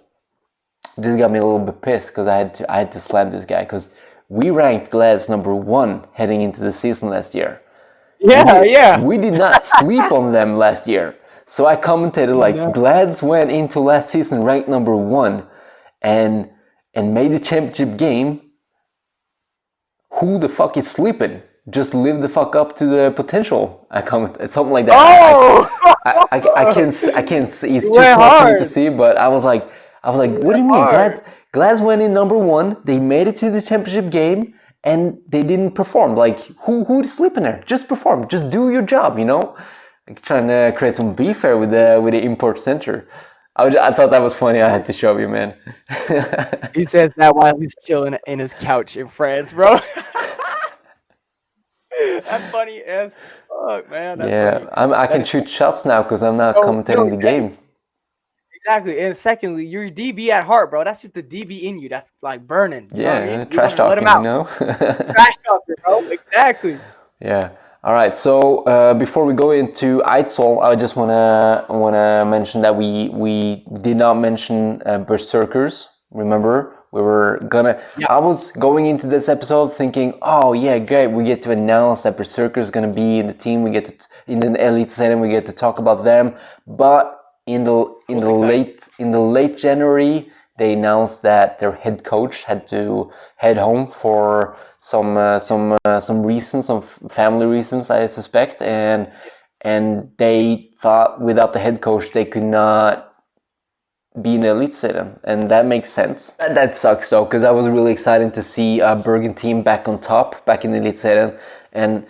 this got me a little bit pissed because I had to slam this guy because we ranked Glads number 1 heading into the season last year. We did not sleep on them last year. So I commentated like Glads went into last season ranked number 1 and made the championship game. Who the fuck is sleeping? Just live the fuck up to the potential. I commented something like that. I can't see. It's too small for me to see, but I was like, what do you mean? Glads went in number 1. They made it to the championship game, and they didn't perform. Like, who is sleeping there? Just perform. Just do your job. You know, like trying to create some beef here with the import center. I thought that was funny. I had to show you, man. He says that while he's chilling in his couch in France, bro. That's funny as fuck, man. That's funny. I can shoot shots now because I'm not commentating the games. Exactly. And secondly, you're DB at heart, bro. That's just the DB in you. That's like burning. You know what I mean? Trash talking, you know? Trash talking, bro. Exactly. Yeah. All right. So before we go into Eidsvoll, I just wanna mention that we did not mention Berserkers. Remember, we were gonna. Yeah. I was going into this episode thinking, oh yeah, great, we get to announce that Berserkers is gonna be in the team. We get to in the Eliteserien, we get to talk about them, but in the late January, they announced that their head coach had to head home for some reasons, some family reasons, I suspect, and they thought without the head coach they could not be in the Eliteserien, and that makes sense. That sucks though, because I was really excited to see a Bergen team back on top, back in the Eliteserien, and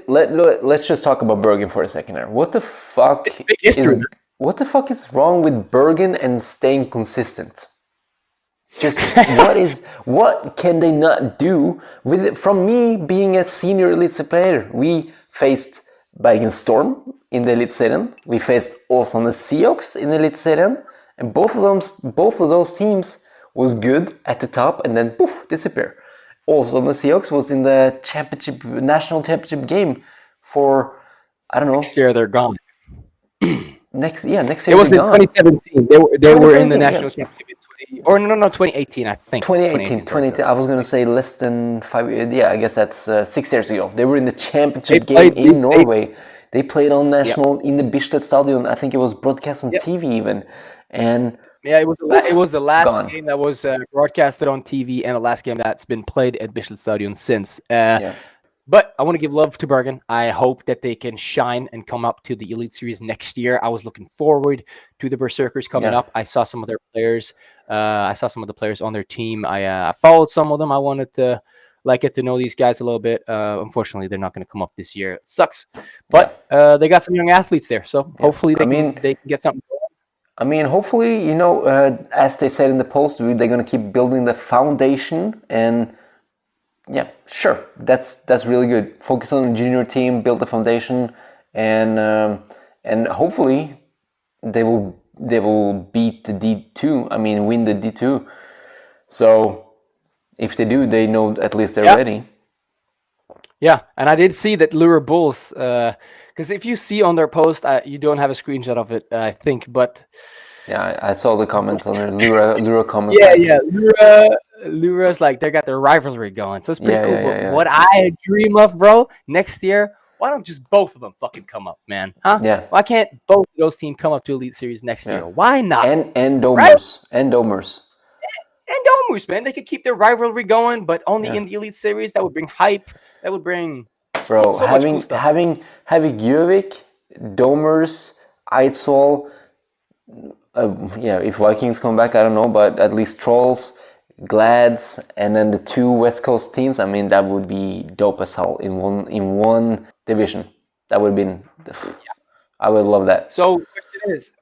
let's just talk about Bergen for a second here. What the fuck is wrong with Bergen and staying consistent? Just what can they not do with it? From me being a senior Eliteserien player, we faced Bergen Storm in the Eliteserien. We faced also the Seahawks in the Eliteserien, and both of those teams was good at the top and then poof, disappear. Also, the Seahawks was in the national championship game for, I don't know. Next year they're gone. Next year. It was in 2017. They were in the national championship in 2018, I think. 2018. I was going to say less than 5 years. Yeah, I guess that's 6 years ago. They were in the championship game in Norway. They played on national in the Bislett Stadion. I think it was broadcast on TV even. And it was the last game that was broadcasted on TV and the last game that's been played at Bislett Stadion since. But I want to give love to Bergen. I hope that they can shine and come up to the Elite Series next year. I was looking forward to the Berserkers coming up. I saw some of their players. I saw some of the players on their team. I followed some of them. I wanted to get to know these guys a little bit. Unfortunately, they're not going to come up this year. It sucks. But they got some young athletes there. So hopefully they can get something going. I mean, hopefully, as they said in the post, they're going to keep building the foundation and Yeah, sure. That's really good. Focus on the junior team, build the foundation, and hopefully they will beat the D2. I mean, win the D2. So if they do, they know at least they're ready. Yeah, and I did see that Lure Bulls, because if you see on their post, you don't have a screenshot of it, I think, but yeah, I saw the comments on there. Lura comments. Yeah, Lura's like they got their rivalry going, so it's pretty cool. But what I dream of, bro, next year, why don't just both of them fucking come up, man? Huh? Yeah. Why can't both of those teams come up to Elite Series next year? Why not? And Domers. Right? And Domers. And Domers, man. They could keep their rivalry going, but only in the Elite Series. That would bring hype. That would bring Bro, so much cool stuff. having Gjøvik, Domers, Eidsvoll, if Vikings come back, I don't know, but at least Trolls, Glads, and then the 2 West Coast teams. I mean, that would be dope as hell in one division. That would have been. I would love that. So,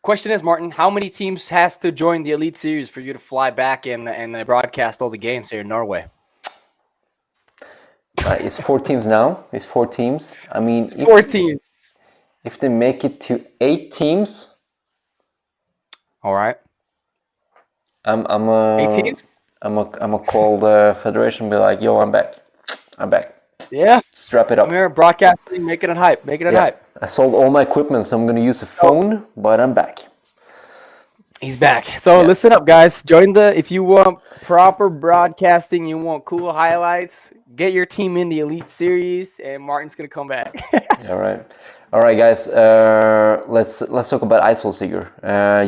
question is, Martin, how many teams has to join the Elite Series for you to fly back and broadcast all the games here in Norway? It's 4 teams now. It's 4 teams. I mean, 4 teams. If they make it to 8 teams. All right. I'm 8 teams. I'm a call the federation. Be like, yo, I'm back. Yeah. Strap it up. I'm here broadcasting, making it hype. Hype. I sold all my equipment, so I'm gonna use a phone, but I'm back. He's back. So listen up, guys. Join if you want proper broadcasting, you want cool highlights, get your team in the Elite Series, and Martin's gonna come back. All right, guys. Let's talk about Eidsvoll, Sigurd.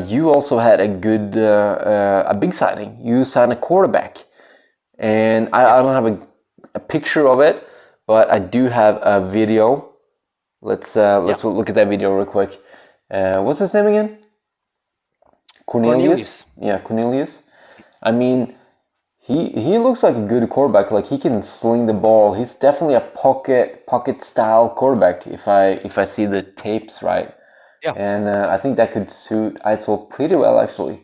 You also had a big signing. You signed a quarterback, and I don't have a picture of it, but I do have a video. Let's look at that video real quick. What's his name again? Cornelius. Yeah, Cornelius. I mean, he looks like a good quarterback. Like, he can sling the ball. He's definitely a pocket style quarterback. If I see the tapes right. Yeah. And I think that could suit Eidsvoll pretty well, actually.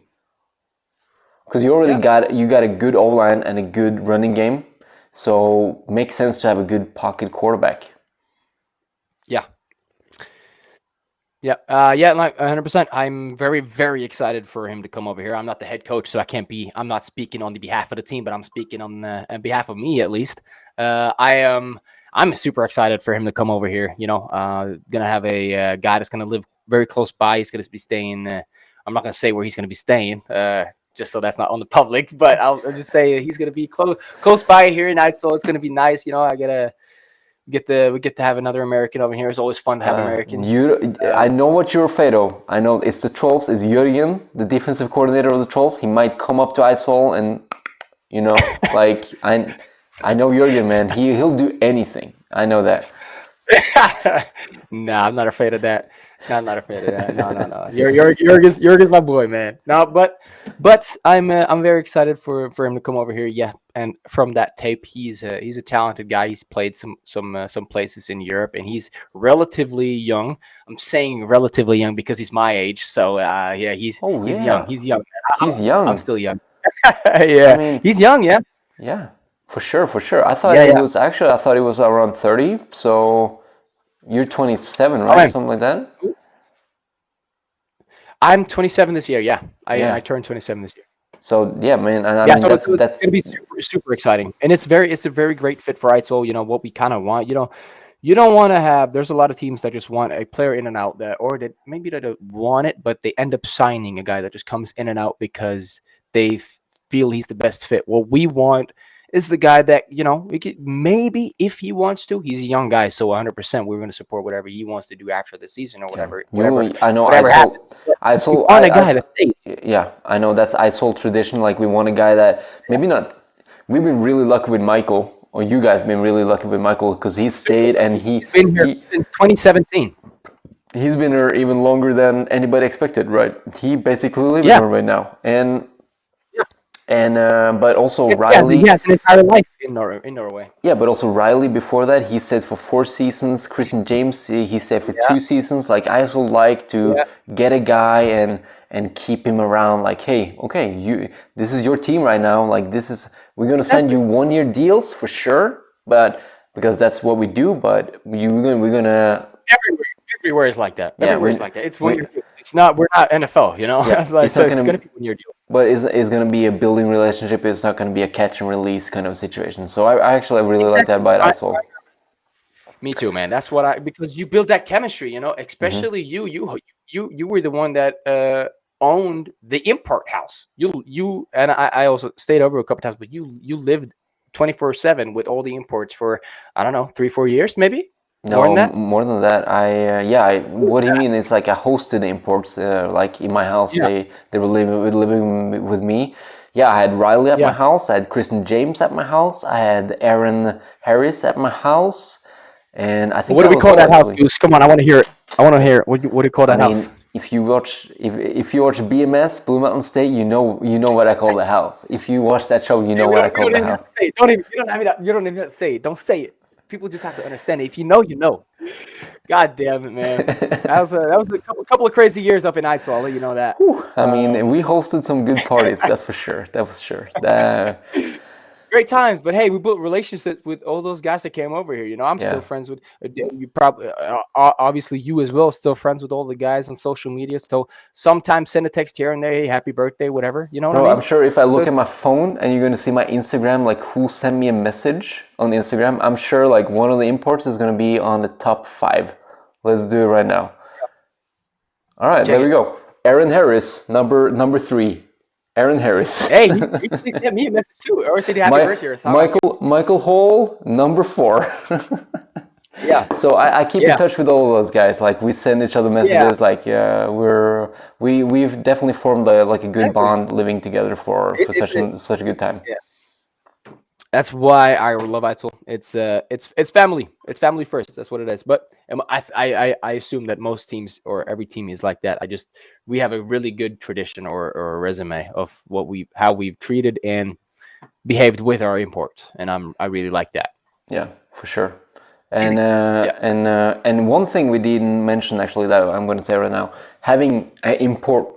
Because you already got a good O-line and a good running game, so makes sense to have a good pocket quarterback. Yeah, like 100%. I'm very, very excited for him to come over here. I'm not the head coach, so I'm not speaking on the behalf of the team, but I'm speaking on behalf of me, at least. I'm super excited for him to come over here. You know, gonna have a guy that's gonna live very close by. He's gonna be staying. I'm not gonna say where he's gonna be staying, just so that's not on the public. But I'll just say he's gonna be close by here in Eidsvoll. It's gonna be nice. You know, we get to have another American over here. It's always fun to have Americans. I know what you're afraid of. I know it's the Trolls. It's Jørgen, the defensive coordinator of the Trolls. He might come up to Eidsvoll and, you know, like I know Jørgen, man. He'll do anything. I know that. Nah, I'm not afraid of that. No, I'm not afraid of that. No. Jørgen's my boy, man. No, but I'm very excited for him to come over here. Yeah, and from that tape, he's a talented guy. He's played some places in Europe, and he's relatively young. I'm saying relatively young because he's my age. So he's young. He's young. He's young. I'm still young. Yeah, I mean, he's young. Yeah. Yeah, for sure. I thought I thought he was around 30. So. You're 27, right? Something like that? I'm 27 this year, yeah. I turned 27 this year. So, yeah, man. I mean, so it's going to be super, super exciting. And it's a very great fit for Eidsvoll. You know, what we kind of want. You know, you don't want to have – there's a lot of teams that just want a player in and out that maybe they don't want it, but they end up signing a guy that just comes in and out because they feel he's the best fit. What we want – is the guy that, you know, we could maybe if he wants to. He's a young guy, so 100% we're going to support whatever he wants to do after the season or whatever. I know Eidsvoll want a guy that stays. Yeah, I know that's Eidsvoll tradition. Like, we want a guy that maybe not. We've been really lucky with Michael, or you guys been really lucky with Michael because he stayed and he's been here since 2017. He's been here even longer than anybody expected, right? He basically lives here right now, but also Riley. He has an entire life in Norway. Yeah, but also Riley before that, he stayed for 4 seasons. Christian James, he stayed for 2 seasons. Like, I also like to get a guy and keep him around. Like, hey, okay, this is your team right now. Like, we're gonna send you 1-year deals for sure. but because that's what we do. But we're gonna Everywhere is like that. Yeah, Everywhere is like that. It's when you're. It's not. We're not NFL. You know. Yeah, It's like, it's so not it's gonna- gonna be when you're dealing. but it's going to be a building relationship. It's not going to be a catch and release kind of situation. So I actually really like that about Eidsvoll. Me too, man. That's what because you build that chemistry, you know. Especially you were the one that owned the import house. You and I also stayed over a couple times, but you lived 24/7 with all the imports for I don't know 3-4 years maybe. More than that. More than that. What do you mean? It's like I hosted imports, like in my house. Yeah. They were living with me. Yeah, I had Riley at my house. I had Kristen James at my house. I had Aaron Harris at my house. And I think What do we call that house, actually. Goose? Come on, I want to hear it. I want to hear it. What do you call that house? If you watch BMS Blue Mountain State, you know what I call the house. If you watch that show, you know what I call the house. You don't even have to say it. Don't say it. People just have to understand it. If you know, you know. God damn it, man. That was a couple of crazy years up in Eidsvoll. I'll let you know that. I mean, we hosted some good parties. That's for sure. That was sure. Great times, but hey, we built relationships with all those guys that came over here. You know, I'm still friends with you. Probably, obviously, you as well. Still friends with all the guys on social media. So sometimes send a text here and there, hey, happy birthday, whatever. You know what I mean? I'm sure if I look at my phone and you're gonna see my Instagram, like who sent me a message on Instagram, I'm sure like one of the imports is gonna be on the top 5. Let's do it right now. All right, there we go. Aaron Harris, number 3. Aaron Harris. Hey, you sent me a message too. Or said happy birthday or something. Michael Hall, number 4. Yeah. So I keep in touch with all of those guys. Like we send each other messages. Yeah. Like we've definitely formed a good bond living together for such a good time. Yeah. That's why I love Eidsvoll. It's family. It's family first. That's what it is. But I assume that most teams or every team is like that. We have a really good tradition or a resume of how we've treated and behaved with our imports, and I really like that. Yeah, for sure. And one thing we didn't mention actually that I'm going to say right now, having an import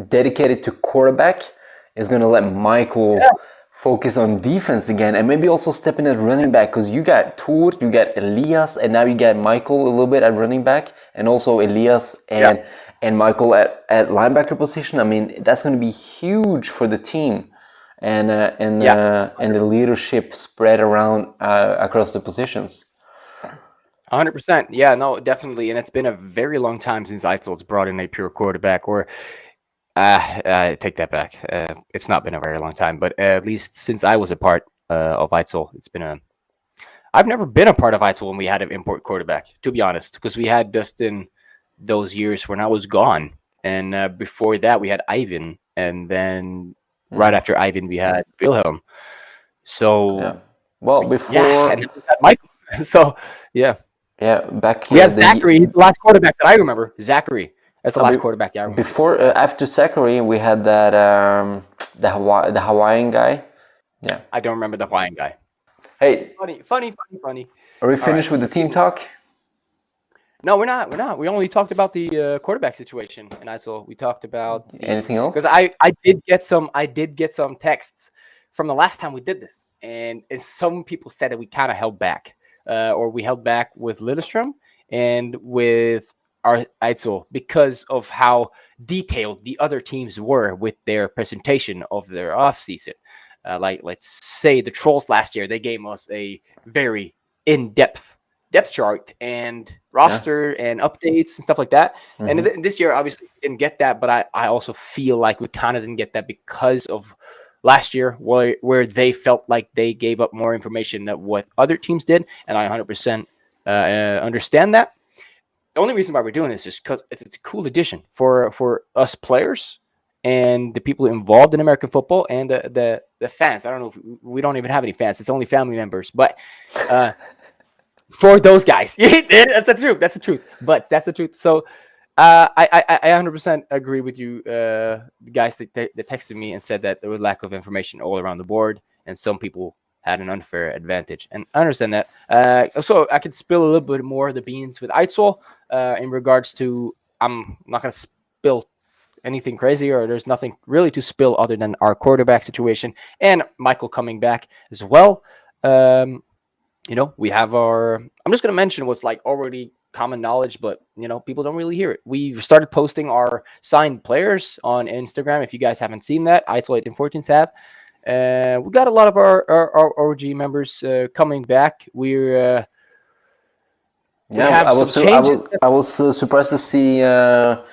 dedicated to quarterback is going to let Michael focus on defense again, and maybe also step in at running back, because you got Tor, you got Elias, and now you got Michael a little bit at running back, and also Elias and Michael at linebacker position. I mean, that's going to be huge for the team, and the leadership spread around across the positions. 100%. Yeah, no, definitely. And it's been a very long time since Eidsvoll's brought in a pure quarterback, or I take that back. It's not been a very long time, but at least since I was a part of Eidsvoll, I've never been a part of Eidsvoll when we had an import quarterback, to be honest, because we had Dustin those years when I was gone. And before that, we had Ivan. And then right after Ivan, we had Wilhelm. So, before... Yeah, and then we had Michael. So, yeah. Yeah, back... We had Zachary. He's the last quarterback that I remember. Zachary. That's the last quarterback I remember. Before, after Zachary, we had that the Hawaiian guy. Yeah. I don't remember the Hawaiian guy. Hey. Funny. Are we finished with the team talk? No, we're not. We only talked about the quarterback situation, and we talked about anything else? Because I did get some texts from the last time we did this, and some people said that we kind of held back, or we held back with Lillestrøm and with our Eidsvoll because of how detailed the other teams were with their presentation of their off season. Like, let's say the Trolls last year, they gave us a very in-depth depth chart and roster and updates and stuff like that. Mm-hmm. And this year, obviously, we didn't get that, but I also feel like we kind of didn't get that because of last year where they felt like they gave up more information than what other teams did. And I 100% understand that. The only reason why we're doing this is because it's a cool addition for us players and the people involved in American football and the fans. I don't know if we don't even have any fans. It's only family members. But for those guys, that's the truth. That's the truth. But that's the truth. So I 100% agree with you, the guys that texted me and said that there was lack of information all around the board, and some people had an unfair advantage. And I understand that. So I could spill a little bit more of the beans with Eidsvoll in regards to, I'm not going to spill anything crazy, or there's nothing really to spill other than our quarterback situation and Michael coming back as well. we have our. I'm just gonna mention what's like already common knowledge, but people don't really hear it. We've started posting our signed players on Instagram. If you guys haven't seen that, Eidsvoll 1814s have. We got a lot of our OG members coming back. We have some changes. I was surprised to see Joachim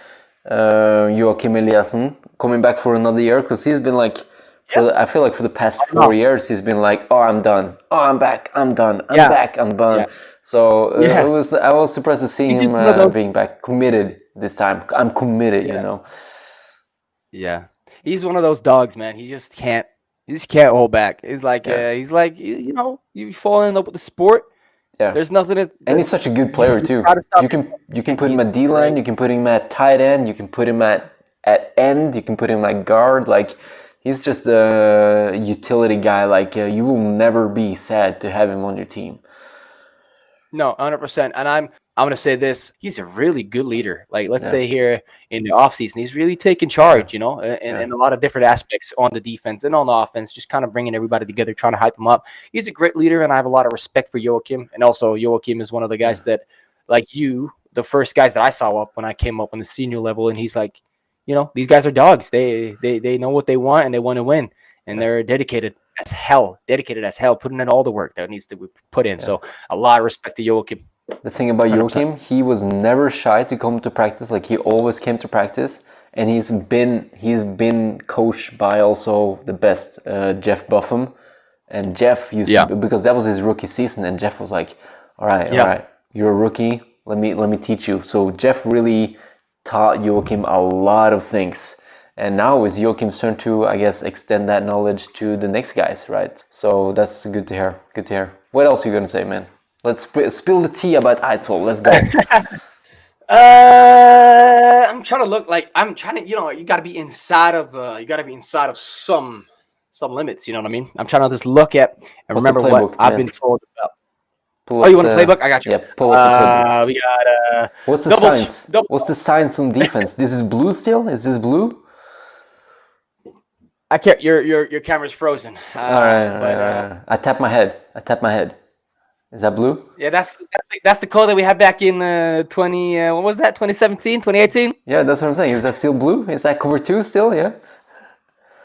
Eliassen coming back for another year, because he's been like, I feel like for the past 4 years he's been like, oh, I'm done, oh, I'm back, I'm done, I'm back, I'm done. Yeah. So I was surprised to see him being back, committed this time. I'm committed, Yeah, he's one of those dogs, man. He just can't hold back. He's like you fall in love with the sport. Yeah, there's nothing. And he's such a good player too. You can put him at D-line, you can put him at tight end, you can put him at end, you can put him at guard. Like, he's just a utility guy. Like, you will never be sad to have him on your team. No, 100%. And I'm going to say this. He's a really good leader. Like, let's say here in the offseason, he's really taking charge, in a lot of different aspects on the defense and on the offense, just kind of bringing everybody together, trying to hype him up. He's a great leader, and I have a lot of respect for Joachim. And also, Joachim is one of the guys that, like the first guys that I saw up when I came up on the senior level, and he's like, these guys are dogs. They know what they want, and they want to win. And they're dedicated as hell, putting in all the work that needs to be put in. So a lot of respect to Joachim. The thing about 100%. Joachim, he was never shy to come to practice. Like, he always came to practice, and he's been coached by also the best, Jeff Buffum. And Jeff used to, because that was his rookie season, and Jeff was like, all right, you're a rookie, let me teach you. So Jeff really taught Joachim a lot of things. And now it's Joachim's turn to, I guess, extend that knowledge to the next guys, right? So that's good to hear. Good to hear. What else are you going to say, man? Let's spill the tea about Eidsvoll. Let's go. I'm trying to look like you got to be inside of some limits. You know what I mean? I'm trying to just look at and remember what I've been told about. You want the playbook? I got you. Yeah, pull up the playbook. We got what's the science? What's the science on defense? This is blue still? Is this blue? I can't. Your camera's frozen. All right. I tap my head. Is that blue? Yeah, that's the code that we had back in 2017, 2018? Yeah, that's what I'm saying. Is that still blue? Is that cover 2 still? Yeah.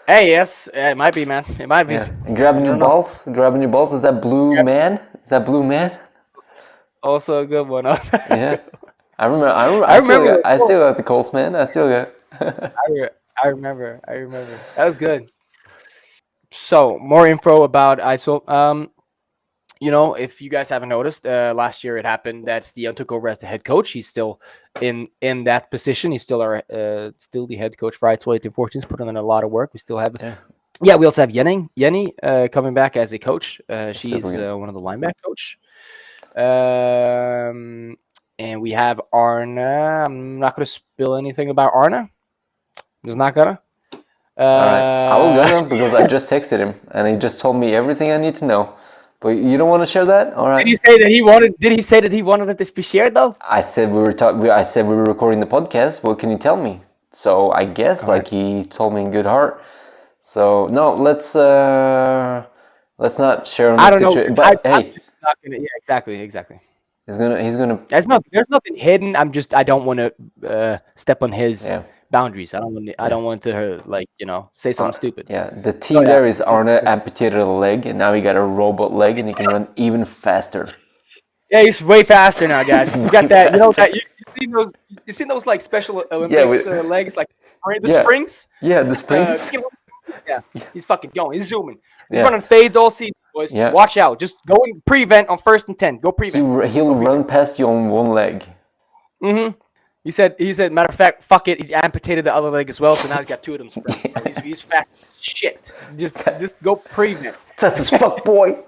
Hey, yes, it might be, man. It might be. Yeah. And grabbing your balls. Is that blue man? Is that blue man? Also a good one. Yeah. I remember. I still got the Colts, man. I still got. I remember. That was good. So, more info about Eidsvoll. If you guys haven't noticed, last year it happened that Stian took over as the head coach. He's still in that position. He's still still the head coach for Eidsvoll 1814. He's putting in a lot of work. We still have we also have Jenny coming back as a coach. She's one of the linebacker coach. And we have Arne. I'm not going to spill anything about Arne. I'm just not gonna. All right. I was gonna, because I just texted him and he just told me everything I need to know. But you don't want to share that? All right. Did he say that he wanted it to be shared though? I said we were recording the podcast. What can you tell me? So I guess he told me in good heart. So no, let's not share on the situation. But hey, I'm just not gonna. Yeah, exactly. He's gonna. There's nothing hidden. I don't want to step on his boundaries. I don't want to say something stupid. Yeah, the team there is Arne amputated a leg, and now he got a robot leg, and he can run even faster. Yeah, he's way faster now, guys. You got that? You seen those like special Olympics legs, like the springs? Yeah, the springs. He's fucking going. He's zooming. He's running fades all season, boys. Yeah. Watch out. Just go and prevent on 1st and 10. Go prevent. He'll run past you on one leg. Mm-hmm. He said, matter of fact, fuck it. He amputated the other leg as well, so now he's got 2 of them spread. He's fast as shit. Just go prevent. Fast as fuck, boy.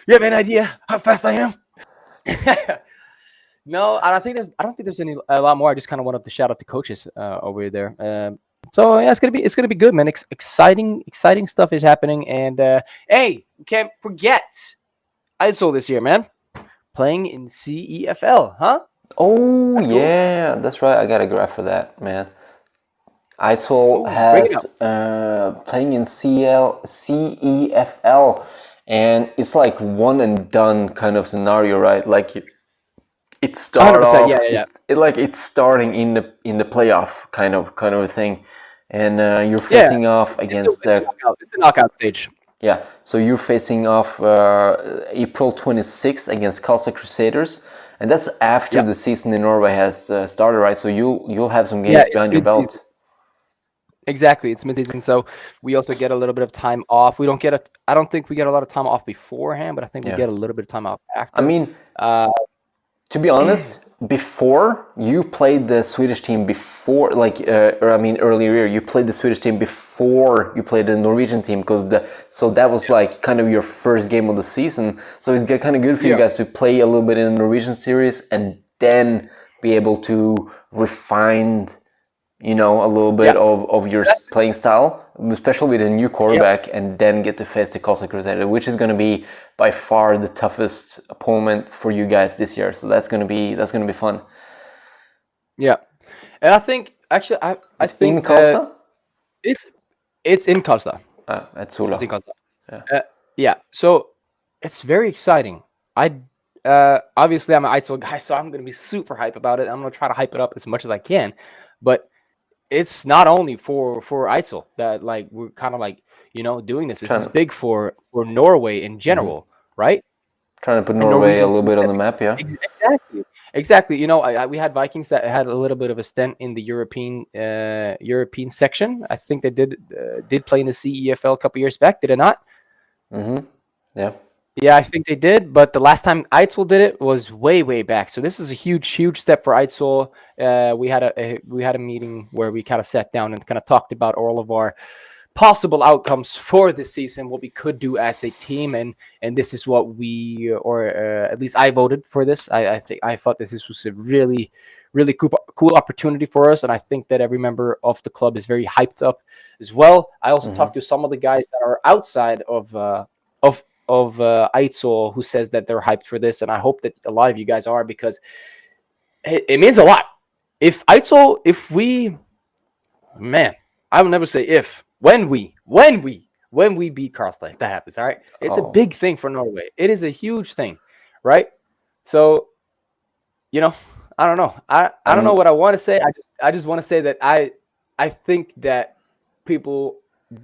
You have any idea how fast I am? No, I don't think there's a lot more. I just kind of wanted to shout out the coaches over there. So yeah, it's gonna be good, man. Exciting stuff is happening, and hey, we can't forget Eidsvoll this year, man. Playing in CEFL, huh? Oh, that's cool. That's right. I got a graph for that, man. Eidsvoll bring it has playing in CEFL, and it's like one and done kind of scenario, right? Like it start 100%. off, Yeah. it's starting in the playoff kind of a thing, and you're Yeah. facing off against It's a knockout stage. yeah. So you're facing off April 26th against Casa Crusaders, and that's after the season in Norway has started, right? So you'll have some games behind your belt. Mid-season. Exactly, it's mid-season, so we also get a little bit of time off. We don't get I don't think we get a lot of time off beforehand, but I think we get a little bit of time off after. I mean, to be honest, before you played the Swedish team before, like, or I mean, earlier you played the Swedish team before you played the Norwegian team, because so that was like kind of your first game of the season. So it's kind of good for you guys to play a little bit in the Norwegian series and then be able to refine, you know, a little bit of your playing style, especially with a new quarterback, and then get to face the Casa Crusader, which is going to be by far the toughest opponent for you guys this year. So that's going to be fun. Yeah, and I think actually I think in Costa. It's in Costa. At Sula. It's in Costa. Yeah. So it's very exciting. Obviously I'm an Eidsvoll guy, so I'm going to be super hype about it. I'm going to try to hype it up as much as I can, but it's not only for Eidsvoll that like we're kind of like, you know, doing this. This is big for Norway in general, right? Trying to put Norway a little bit on the map, yeah. Exactly. You know, we had Vikings that had a little bit of a stint in the European section. I think they did play in the CEFL a couple years back. Did it not? Yeah. Yeah, I think they did, but the last time Eidsvoll did it was way back. So this is a huge step for Eidsvoll. We had a meeting where we kind of sat down and kind of talked about all of our possible outcomes for this season, what we could do as a team, and this is what we, or at least I voted for this. I thought this was a really cool opportunity for us, and I think that every member of the club is very hyped up as well. I also talked to some of the guys that are outside of Eidsvoll who says that they're hyped for this, and I hope that a lot of you guys are, because it means a lot. If Eidsvoll, I will never say if, when we beat Karlstad, that happens, all right? It's a big thing for Norway. It is a huge thing, right? So, you know, I don't know. I don't know what I want to say. I just want to say that I think that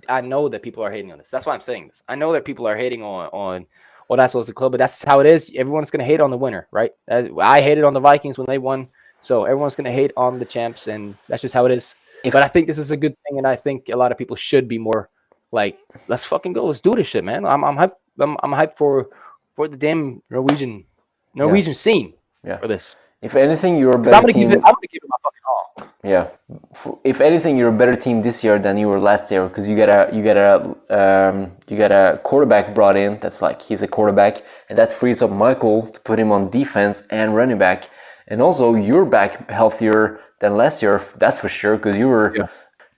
I know that people are hating on this. That's why I'm saying this. I know that people are hating on Eidsvoll as a club, but that's how it is. Everyone's going to hate on the winner, right? I hated on the Vikings when they won, so everyone's going to hate on the champs, and that's just how it is. But I think this is a good thing, and I think a lot of people should be more like, let's fucking go, let's do this shit, man. I'm hyped. I'm hyped for the damn Norwegian scene for this. If anything, you're a better team. I'm gonna give it my fucking all. Yeah. If anything, you're a better team this year than you were last year, because you got a quarterback brought in. That's like, he's a quarterback, and that frees up Michael to put him on defense and running back. And also, you're back healthier than last year. That's for sure, because you're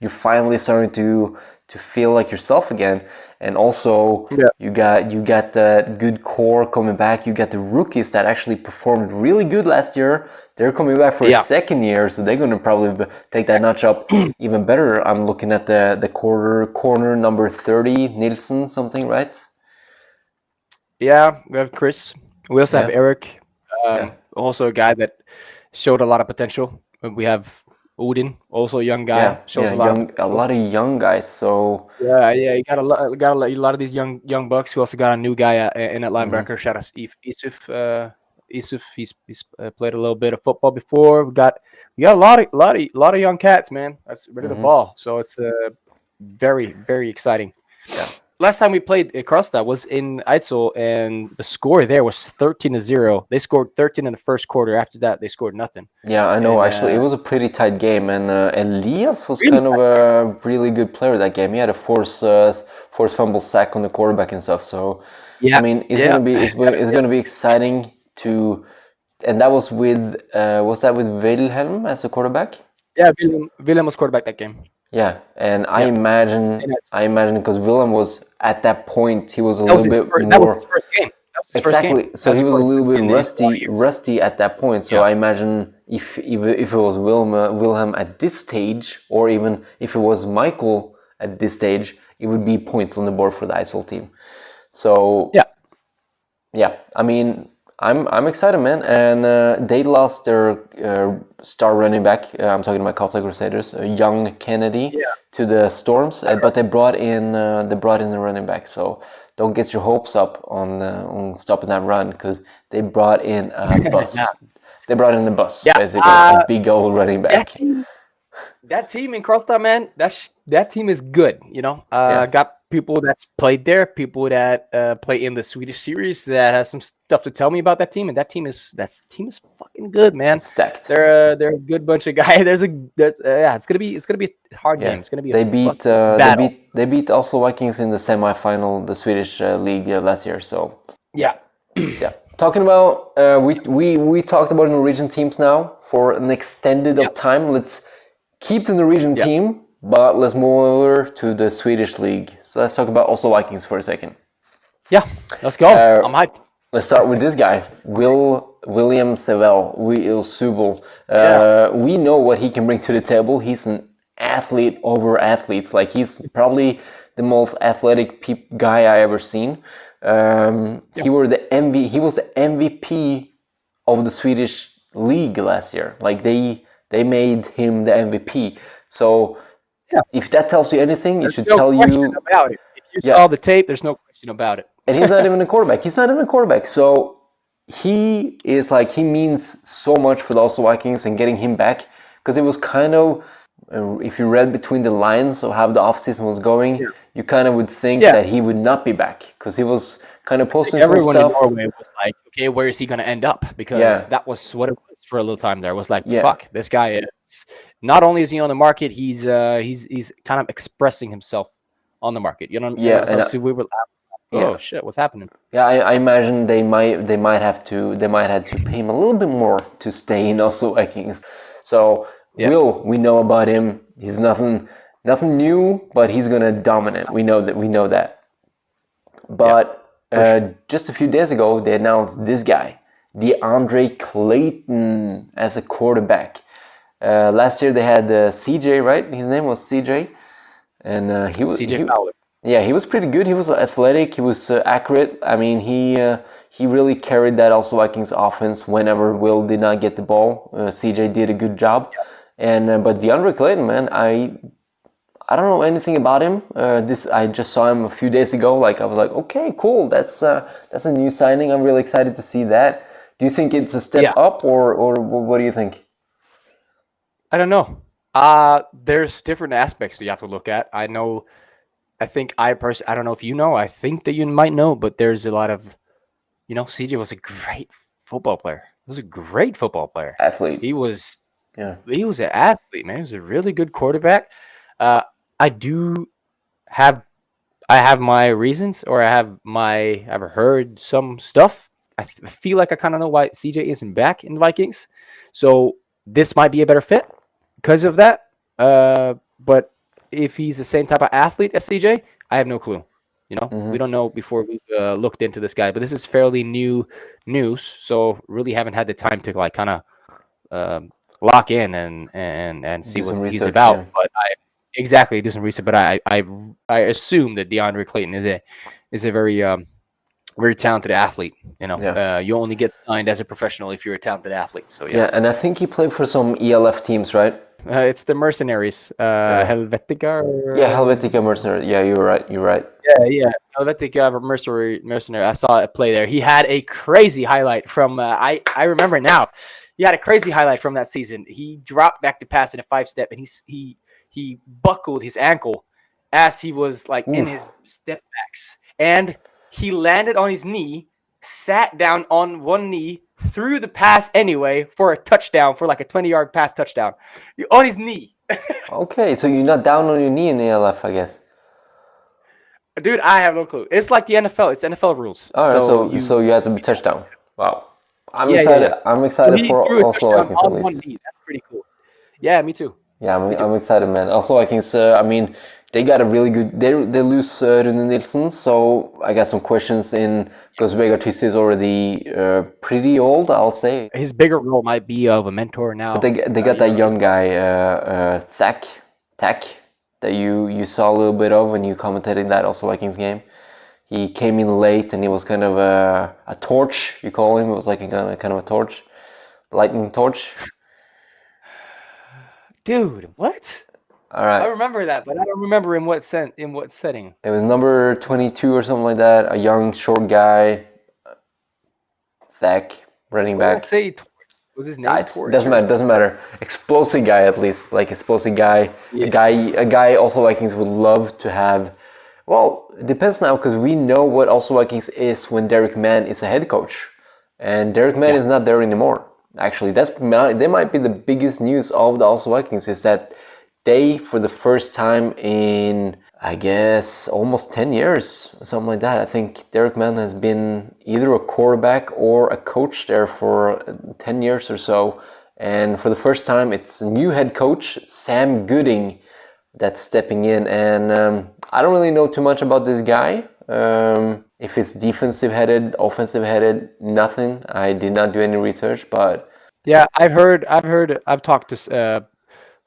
finally starting to feel like yourself again. And also, you got that good core coming back. You got the rookies that actually performed really good last year. They're coming back for a second year, so they're going to probably take that notch up even better. I'm looking at the corner number 30, Nilsson, something, right? Yeah, we have Chris. We also have Eric, also a guy that showed a lot of potential. We have Odin, also a young guy. A lot of young guys. So you got a lot of these young bucks. We also got a new guy in at linebacker. Shout out Isuf. Isuf, he's played a little bit of football before. We got a lot of young cats, man. That's rid of the ball. So it's very exciting. Yeah. Last time we played Karlstad was in Eidsvoll, and the score there was 13-0. They scored 13 in the first quarter. After that, they scored nothing. Yeah, I know. Actually, it was a pretty tight game, and Elias was kind of a really good player that game. He had a forced fumble sack on the quarterback and stuff. So, I mean, it's gonna be exciting to. And that was with Wilhelm as a quarterback? Yeah, Wilhelm was quarterback that game. Yeah, and I imagine because Willem was at that point, he was a little bit more. That was his first game. was his first game. Exactly. So he was a little bit rusty at that point. So Yeah. I imagine if it was Wilhelm at this stage, or even if it was Michael at this stage, it would be points on the board for the Eidsvoll team. So yeah. I mean, I'm excited, man. And they lost their star running back. I'm talking about TEAMTALK Crusaders, young Kennedy, to the Storms. But they brought in the running back. So don't get your hopes up on stopping that run, because they brought in a bus. They brought in a bus, basically, a big old running back. That team in Karlstad, man, that team is good. You know, got people that's played there, people that play in the Swedish series that has some stuff to tell me about that team, and that team is fucking good, man. It's stacked. They're a good bunch of guys. It's gonna be a hard game. It's gonna be battle. They beat Oslo Vikings in the semifinal, the Swedish league last year. So yeah. Talking about we talked about Norwegian teams now for an extended of time. Let's keep the Norwegian team, but let's move over to the Swedish league. So let's talk about Oslo Vikings for a second. Yeah, let's go. I'm hyped. Let's start with this guy, William Sevel. We know what he can bring to the table. He's an athlete over athletes. Like, he's probably the most athletic guy I ever seen. He was the MVP of the Swedish league last year. Like, they made him the MVP. So if that tells you anything, it should tell you about it. If you saw the tape, there's no question about it. And he's not even a quarterback. So he means so much for the Oslo Vikings, and getting him back, because it was kind of, if you read between the lines of how the offseason was going, you kind of would think that he would not be back, because he was kind of posting some stuff. Everyone in Norway was like, okay, where is he going to end up? Because that was what it was for a little time there. It was like, fuck, this guy is, not only is he on the market, he's kind of expressing himself on the market. You know what I mean? So we were oh shit, what's happening? Yeah, I imagine they might have to pay him a little bit more to stay in Oslo Vikings. So we know about him. He's nothing new, but he's gonna dominate. We know that. But just a few days ago, they announced this guy, DeAndre Clayton, as a quarterback. Last year they had CJ, right? His name was CJ, and he was CJ Fowler. Yeah, he was pretty good. He was athletic. He was accurate. I mean, he really carried that Oslo Vikings offense whenever Will did not get the ball. CJ did a good job. And but DeAndre Clayton, man, I don't know anything about him. I just saw him a few days ago. Like, I was like, okay, cool. That's a new signing. I'm really excited to see that. Do you think it's a step up, or what do you think? I don't know. There's different aspects that you have to look at. I don't know if you know. I think that you might know, but there's a lot of, CJ was a great football player. He was a great football player. Athlete. He was an athlete, man. He was a really good quarterback. I have my reasons, or I've heard some stuff. I feel like I kind of know why CJ isn't back in the Vikings. So this might be a better fit because of that. But if he's the same type of athlete as CJ, I have no clue. We don't know before we looked into this guy. But this is fairly new news, so really haven't had the time to kind of lock in and see what he's about. Yeah. But do some research. But I assume that DeAndre Clayton is a very very talented athlete. You only get signed as a professional if you're a talented athlete. So and I think he played for some ELF teams, right? It's the Mercenaries, Helvetica. Helvetica Mercenaries. Yeah, you're right. Yeah, Helvetica Mercenary. I saw it play there. He had a crazy highlight from. I remember now. He had a crazy highlight from that season. He dropped back to pass in a 5-step, and he buckled his ankle as he was in his step backs, and he landed on his knee, sat down on one knee, threw the pass anyway for a touchdown, for a 20-yard pass touchdown. On his knee. Okay, so you're not down on your knee in the LF, I guess. Dude, I have no clue. It's like the NFL. It's NFL rules. All right, so you had to be touchdown. Wow. I'm excited. Yeah. I'm excited for Oslo Vikings at least. That's pretty cool. Yeah, me too. Yeah, I'm excited, man. Oslo Vikings, I mean, they got a really good. They lose Rune Nilsson, so I got some questions in because Vegard Tysse is already pretty old, I'll say. His bigger role might be of a mentor now. But they got that young guy, Thack, that you saw a little bit of when you commentated that Oslo Vikings game. He came in late and he was kind of a torch. You call him. It was like a kind of a torch, lightning torch. Dude, what? All right. I remember that, but I don't remember in what setting. It was number 22 or something like that. A young, short guy. Thack, running back. Say was his name? Doesn't matter. Explosive guy, at least, like explosive guy. Yeah. A guy Oslo Vikings would love to have. Well, it depends now because we know what Oslo Vikings is when Derek Mann is a head coach, and Derek Mann is not there anymore. Actually, they might be the biggest news of the Oslo Vikings is that they, for the first time in, I guess, almost 10 years, something like that. I think Derek Mann has been either a quarterback or a coach there for 10 years or so. And for the first time, it's a new head coach, Sam Gooding, that's stepping in. And I don't really know too much about this guy. If it's defensive headed, offensive headed, nothing. I did not do any research, but yeah, I've talked to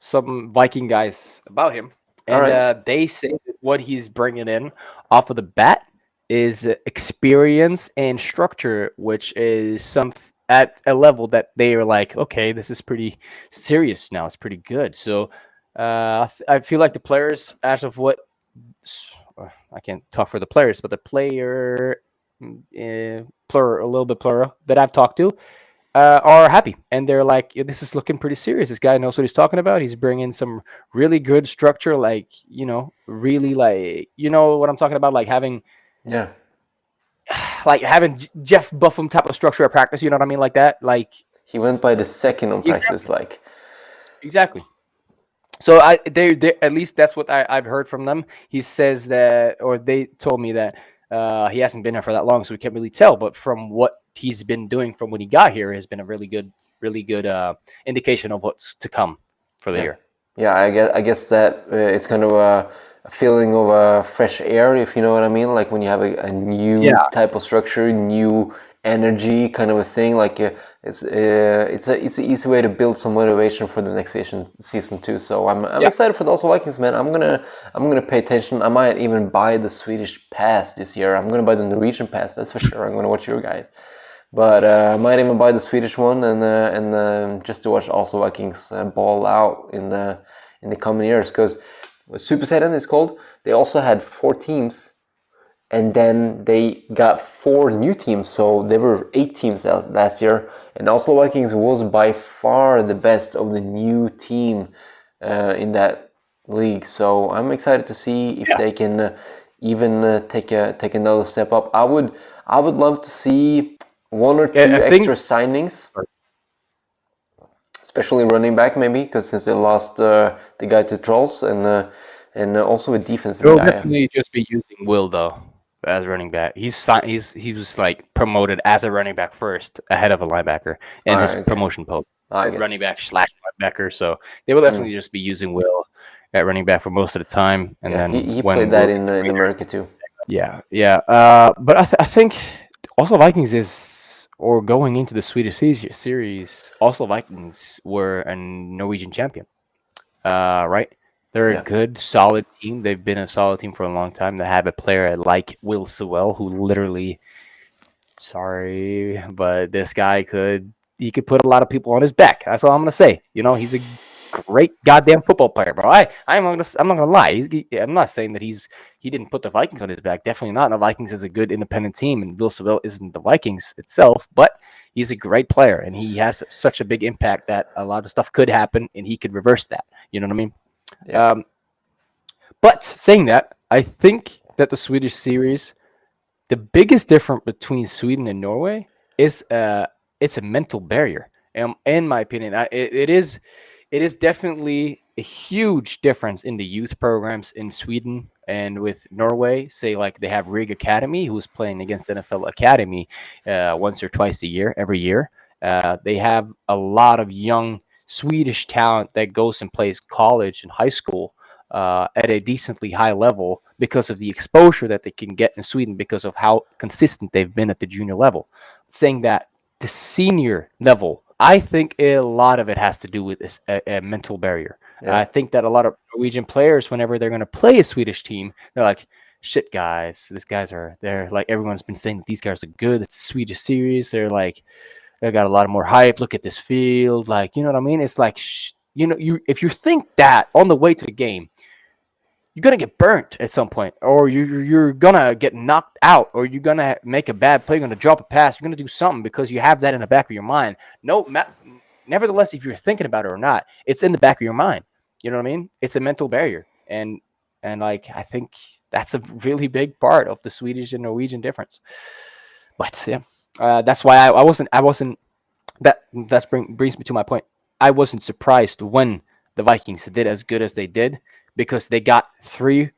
some Viking guys about him, and they say that what he's bringing in off of the bat is experience and structure, which is at a level that they are like, okay, this is pretty serious now. It's pretty good. So I feel like the players, as of what I can't talk for the players, but the player plural, a little bit plural that I've talked to. Are happy, and they're like, this is looking pretty serious. This guy knows what he's talking about. He's bringing some really good structure, like, really, like, you know what I'm talking about, like having Jeff Buffum type of structure at practice, you know what I mean, like that. Like, he went by the second on practice, like. Exactly. So they at least that's what I've heard from them. He says that, or they told me that he hasn't been here for that long, so we can't really tell. But from what he's been doing from when he got here has been a really good indication of what's to come for the year. Yeah, I guess that it's kind of a feeling of fresh air, if you know what I mean. Like when you have a new type of structure, new energy, kind of a thing. Like it's an easy way to build some motivation for the next season too. So I'm excited for the Oslo Vikings, man. I'm gonna pay attention. I might even buy the Swedish pass this year. I'm gonna buy the Norwegian pass, that's for sure. I'm gonna watch you guys. But I might even buy the Swedish one and just to watch Oslo Vikings ball out in the coming years. Because Superserien is called. They also had 4 teams, and then they got 4 new teams. So there were 8 teams last year, and Oslo Vikings was by far the best of the new team in that league. So I'm excited to see if they can even take another step up. I would love to see 1 or 2 extra signings, especially running back maybe, because since they lost the guy to Trolls, and also a defensive guy. They'll definitely just be using Will though as running back. He was like promoted as a running back first, ahead of a linebacker in his promotion post. Running back / linebacker. So they will definitely just be using Will at running back for most of the time. And then he played that in America too. Yeah. But I think Oslo Vikings or going into the Swedish series, Oslo Vikings were a Norwegian champion, right? They're a good, solid team. They've been a solid team for a long time. They have a player like Will Sewell, who literally, but this guy could put a lot of people on his back. That's all I'm gonna say. He's a great goddamn football player, bro. I'm not gonna lie. I'm not saying that he didn't put the Vikings on his back. Definitely not. The Vikings is a good independent team, and Will Sewell isn't the Vikings itself, but he's a great player, and he has such a big impact that a lot of stuff could happen, and he could reverse that. You know what I mean? Yeah. But saying that, I think that the Swedish series, the biggest difference between Sweden and Norway is it's a mental barrier. In my opinion, it is definitely a huge difference in the youth programs in Sweden and with Norway. Say like they have Rig Academy, who's playing against NFL Academy once or twice a year, every year. They have a lot of young Swedish talent that goes and plays college and high school at a decently high level because of the exposure that they can get in Sweden because of how consistent they've been at the junior level. Saying that the senior level, I think a lot of it has to do with this a mental barrier. Yeah. I think that a lot of Norwegian players, whenever they're going to play a Swedish team, they're like, shit, guys, they're like, everyone's been saying that these guys are good. It's a Swedish series. They're like, they got a lot of more hype. Look at this field. Like, you know what I mean? It's like, if you think that on the way to the game, you're gonna get burnt at some point, or you're gonna get knocked out, or you're gonna make a bad play, you're gonna drop a pass, you're gonna do something because you have that in the back of your mind. Nevertheless, if you're thinking about it or not, it's in the back of your mind. You know what I mean? It's a mental barrier, and like I think that's a really big part of the Swedish and Norwegian difference. But yeah, that's why I wasn't. That brings me to my point. I wasn't surprised when the Vikings did as good as they did, because they got 3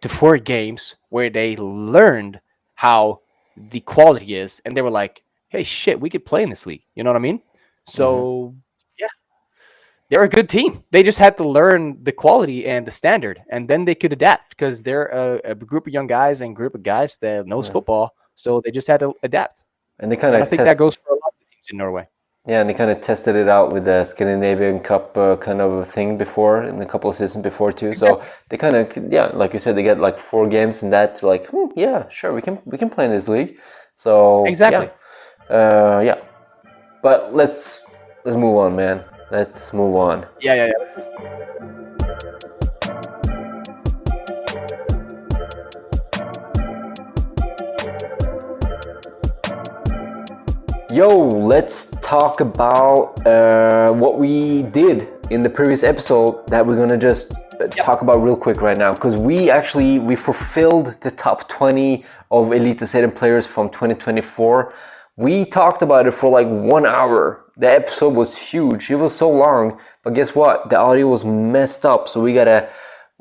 to 4 games where they learned how the quality is, and they were like, hey, shit, we could play in this league. You know what I mean? So, yeah, they're a good team. They just had to learn the quality and the standard, and then they could adapt, because they're a group of young guys and group of guys that knows football, so they just had to adapt. And they kind of I think that goes for a lot of teams in Norway. Yeah, and they kind of tested it out with the Scandinavian Cup kind of thing before, in a couple of seasons before too. Exactly. So they kind of, yeah, like you said, they get like 4 games in that to like, yeah, sure, we can play in this league. So Exactly. yeah. But let's move on, man. Let's move on. Yeah. Yo, let's talk about what we did in the previous episode that we're gonna just talk about real quick right now, because we fulfilled the top 20 of Eliteserien players from 2024. We talked about it for like 1 hour. The episode was huge. It was so long, but guess what? The audio was messed up, so we gotta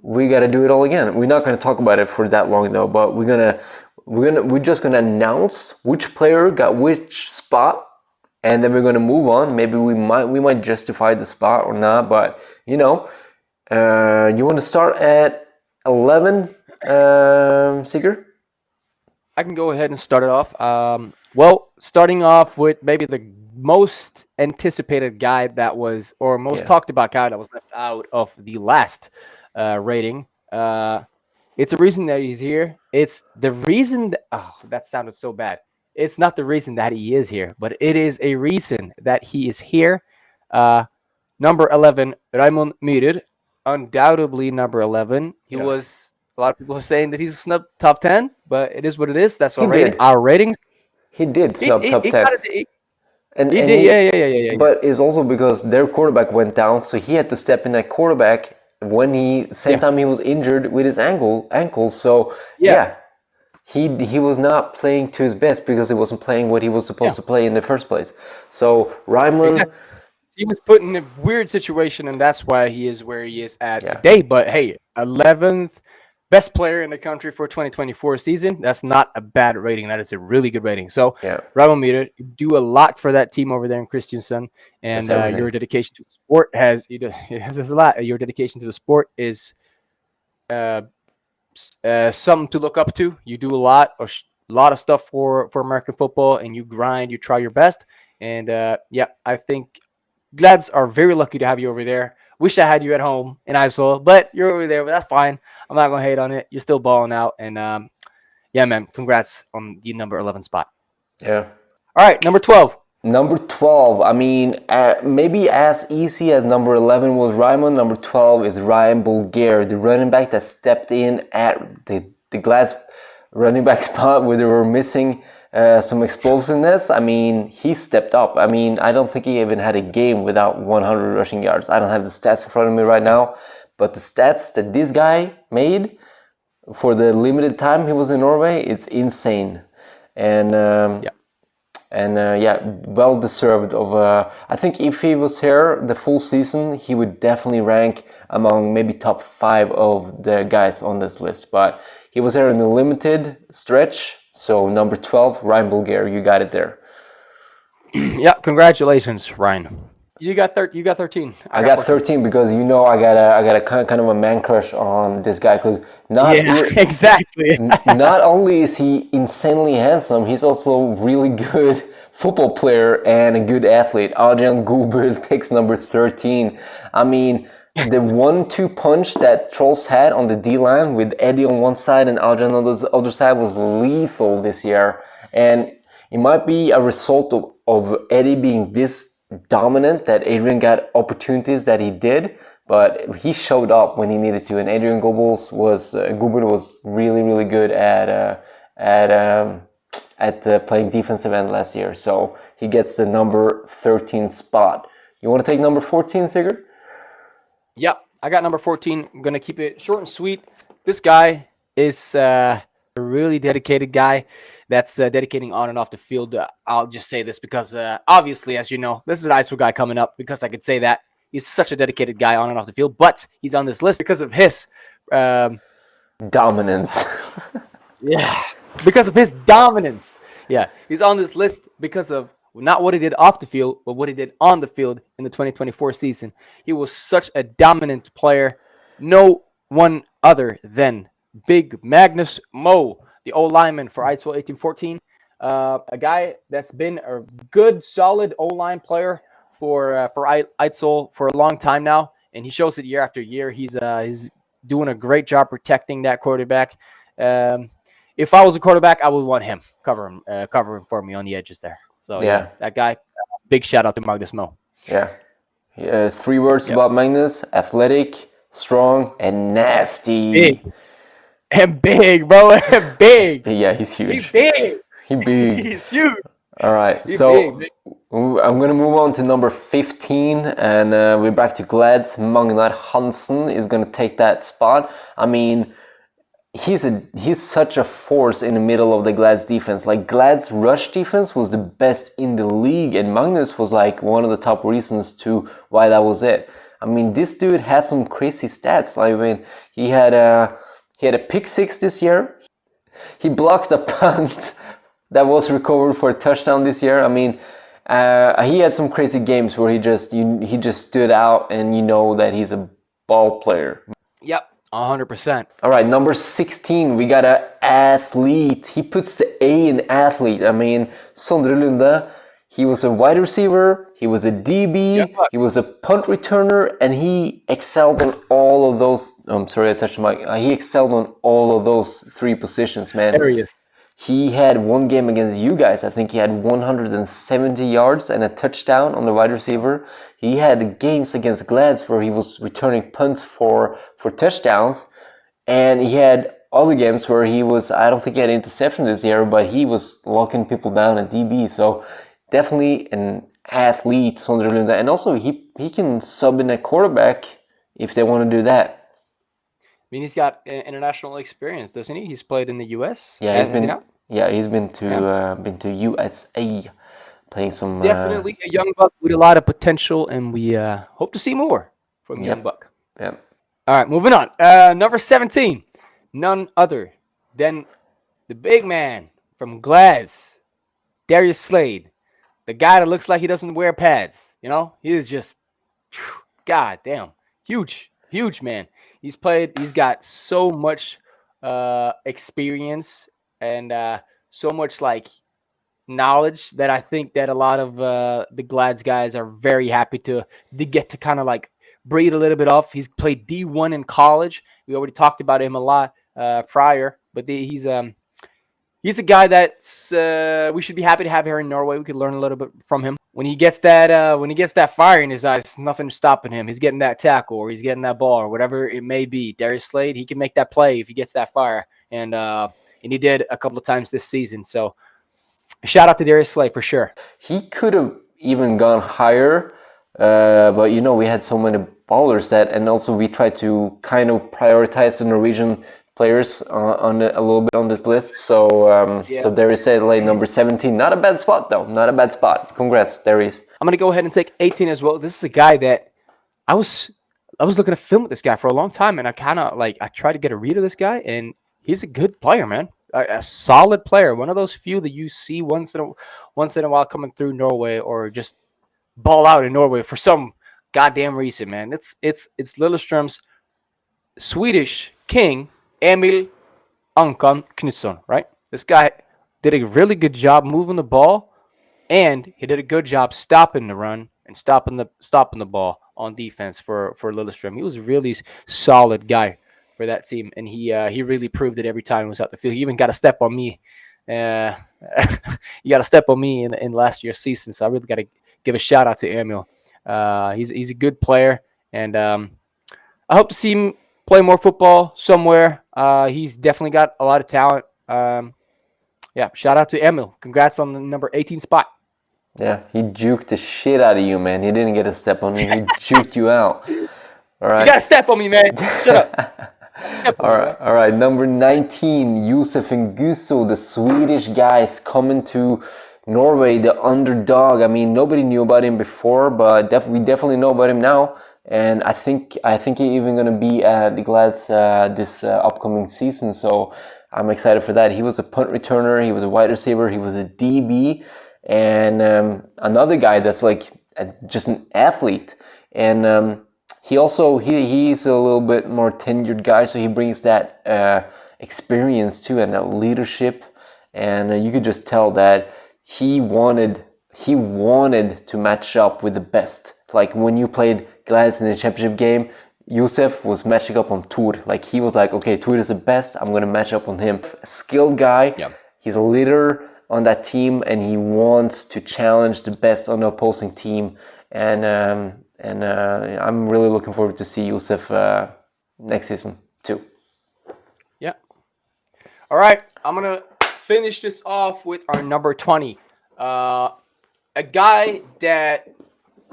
do it all again. We're not gonna talk about it for that long though, but we're just gonna announce which player got which spot, and then we're gonna move on. Maybe we might justify the spot or not, but you want to start at 11, Sigurd? I can go ahead and start it off. Well, starting off with maybe the most anticipated guy that was, or most talked about guy that was left out of the last rating. It's a reason that he's here. It's the reason that sounded so bad. It's not the reason that he is here, but it is a reason that he is here. Number 11, Raymond Myhrer, undoubtedly number 11. He was, a lot of people are saying that he's snubbed top 10, but it is what it is. That's our ratings. He did snub top 10. He did, yeah. But it's also because their quarterback went down, so he had to step in at quarterback when same time he was injured with his ankle. So he was not playing to his best because he wasn't playing what he was supposed to play in the first place. So Raymond, he was put in a weird situation, and that's why he is where he is at today. But hey, 11th best player in the country for 2024 season. That's not a bad rating. That is a really good rating. So Raymond Myhrer, you do a lot for that team over there in Kristiansand, and your dedication to the sport has a lot. Your dedication to the sport is something to look up to. You do a lot of stuff for American football, and you grind. You try your best, and I think Glads are very lucky to have you over there. Wish I had you at home in Eidsvoll, but you're over there. But that's fine. I'm not gonna hate on it. You're still balling out, and man, congrats on the number 11 spot. Yeah. All right, number 12. Number 12. I mean, maybe as easy as number 11 was Raymond. Number 12 is Ryan Bulgair, the running back that stepped in at the Glads running back spot where they were missing some explosiveness. I mean, he stepped up. I mean, I don't think he even had a game without 100 rushing yards. I don't have the stats in front of me right now, but the stats that this guy made for the limited time he was in Norway, it's insane. And well deserved of. I think if he was here the full season, he would definitely rank among maybe top 5 of the guys on this list. But he was here in the limited stretch. So number 12, Ryan Bulgair, you got it there. Yeah, congratulations, Ryan. You got 13. I got 14. 13 because I got a kind of a man crush on this guy because Exactly. not only is he insanely handsome, he's also really good football player and a good athlete. Adrian Guber takes number 13. I mean, the 1-2 punch that Trolls had on the D-line with Eddie on one side and Adrian on the other side was lethal this year. And it might be a result of Eddie being this dominant that Adrian got opportunities that he did, but he showed up when he needed to. And Adrian Gobels was Gubert was really good at playing defensive end last year. So he gets the number 13 spot. You want to take number 14, Sigurd? Yep, I got number 14. I'm gonna keep it short and sweet. This guy is a really dedicated guy that's dedicating on and off the field. I'll just say this because obviously, as you know, this is an Eidsvoll guy coming up because I could say that. He's such a dedicated guy on and off the field, but he's on this list because of his dominance. Yeah, because of his dominance. Yeah, he's on this list because of not what he did off the field, but what he did on the field in the 2024 season. He was such a dominant player. No one other than Big Magnus Mo, the old lineman for Eidsvoll 1814. A guy that's been a good, solid O-line player for Eidsvoll for a long time now, and he shows it year after year. He's doing a great job protecting that quarterback. If I was a quarterback, I would want him cover him for me on the edges there. So yeah, that guy. Big shout out to Magnus Mo. Yeah. 3 words about Magnus: athletic, strong, and nasty. Big. And big, bro. Big. Yeah, he's huge. He's big. He's big. He's huge. All right, He's so big. I'm going to move on to number 15, and we're back to Glads. Magnar Hansen is going to take that spot. I mean, he's such a force in the middle of the Glads defense. Like, Glads rush defense was the best in the league, and Magnus was like one of the top reasons to why that was it. I mean, this dude had some crazy stats. Like, I mean, he had a pick 6 this year. He blocked a punt that was recovered for a touchdown this year. I mean, he had some crazy games where he just stood out, and you know that he's a ball player. Yep, 100%. All right, number 16, we got an athlete. He puts the A in athlete. I mean, Sondre Lunde, he was a wide receiver, he was a DB, he was a punt returner, and he excelled on all of those. I'm sorry, I touched the mic. He excelled on all of those 3 positions, man. There he is. He had one game against you guys. I think he had 170 yards and a touchdown on the wide receiver. He had games against Glads where he was returning punts for touchdowns. And he had other games where he was, I don't think he had interception this year, but he was locking people down at DB. So definitely an athlete, Sondre Lunde. And also he can sub in a quarterback if they want to do that. I mean, he's got international experience, doesn't he? He's played in the U.S. Yeah, he's been to USA, playing some. Definitely a young buck with a lot of potential, and we hope to see more from young buck. Yeah. All right, moving on. Number 17, none other than the big man from Glads, Darius Slade, the guy that looks like he doesn't wear pads. You know, he is just, god damn, huge man. He's got so much experience and so much like knowledge that I think that a lot of the Glads guys are very happy to get to kind of like breathe a little bit off. He's played D1 in college. We already talked about him a lot prior, but he's a guy that's we should be happy to have here in Norway. We could learn a little bit from him. When he gets that fire in his eyes, nothing's stopping him. He's getting that tackle or he's getting that ball or whatever it may be. Darius Slade, he can make that play if he gets that fire, and he did a couple of times this season. So shout out to Darius Slade for sure. He could have even gone higher, but you know, we had so many ballers that, and also we tried to kind of prioritize the Norwegian players on a little bit on this list. So so Darius Slade, number 17. Not a bad spot though. Not a bad spot. Congrats, Darius. I'm gonna go ahead and take 18 as well. This is a guy that I was looking to film with this guy for a long time, and I tried to get a read of this guy, and he's a good player, man. A solid player. One of those few that you see once in a while coming through Norway, or just ball out in Norway for some goddamn reason, man. It's Lillestrøm's Swedish king, Emil Ankan Knutsson, right? This guy did a really good job moving the ball, and he did a good job stopping the run and stopping the ball on defense for Lillestrøm. He was a really solid guy for that team, and he really proved it every time he was out the field. He even got a step on me. He got a step on me in last year's season, so I really got to give a shout out to Emil. He's a good player, and I hope to see him play more football somewhere. He's definitely got a lot of talent. Yeah, shout out to Emil. Congrats on the number 18 spot. Yeah, he juked the shit out of you, man. He didn't get a step on you. He juked you out. All right. You got to step on me, man. Shut up. All right. Number 19, Josef Ngusso, the Swedish guys coming to Norway, the underdog. I mean, nobody knew about him before, but we definitely know about him now. And I think he's even going to be at the Glads this upcoming season. So I'm excited for that. He was a punt returner. He was a wide receiver. He was a DB. And another guy that's like just an athlete. And he's a little bit more tenured guy. So he brings that experience too and that leadership. And you could just tell that he wanted to match up with the best. Like when you played Glads in the championship game, Josef was matching up on Tur. Like he was like, okay, Tur is the best. I'm going to match up on him. A skilled guy. Yeah. He's a leader on that team, and he wants to challenge the best on the opposing team. And I'm really looking forward to see Josef next season too. Yeah. All right, I'm gonna finish this off with our number 20. A guy that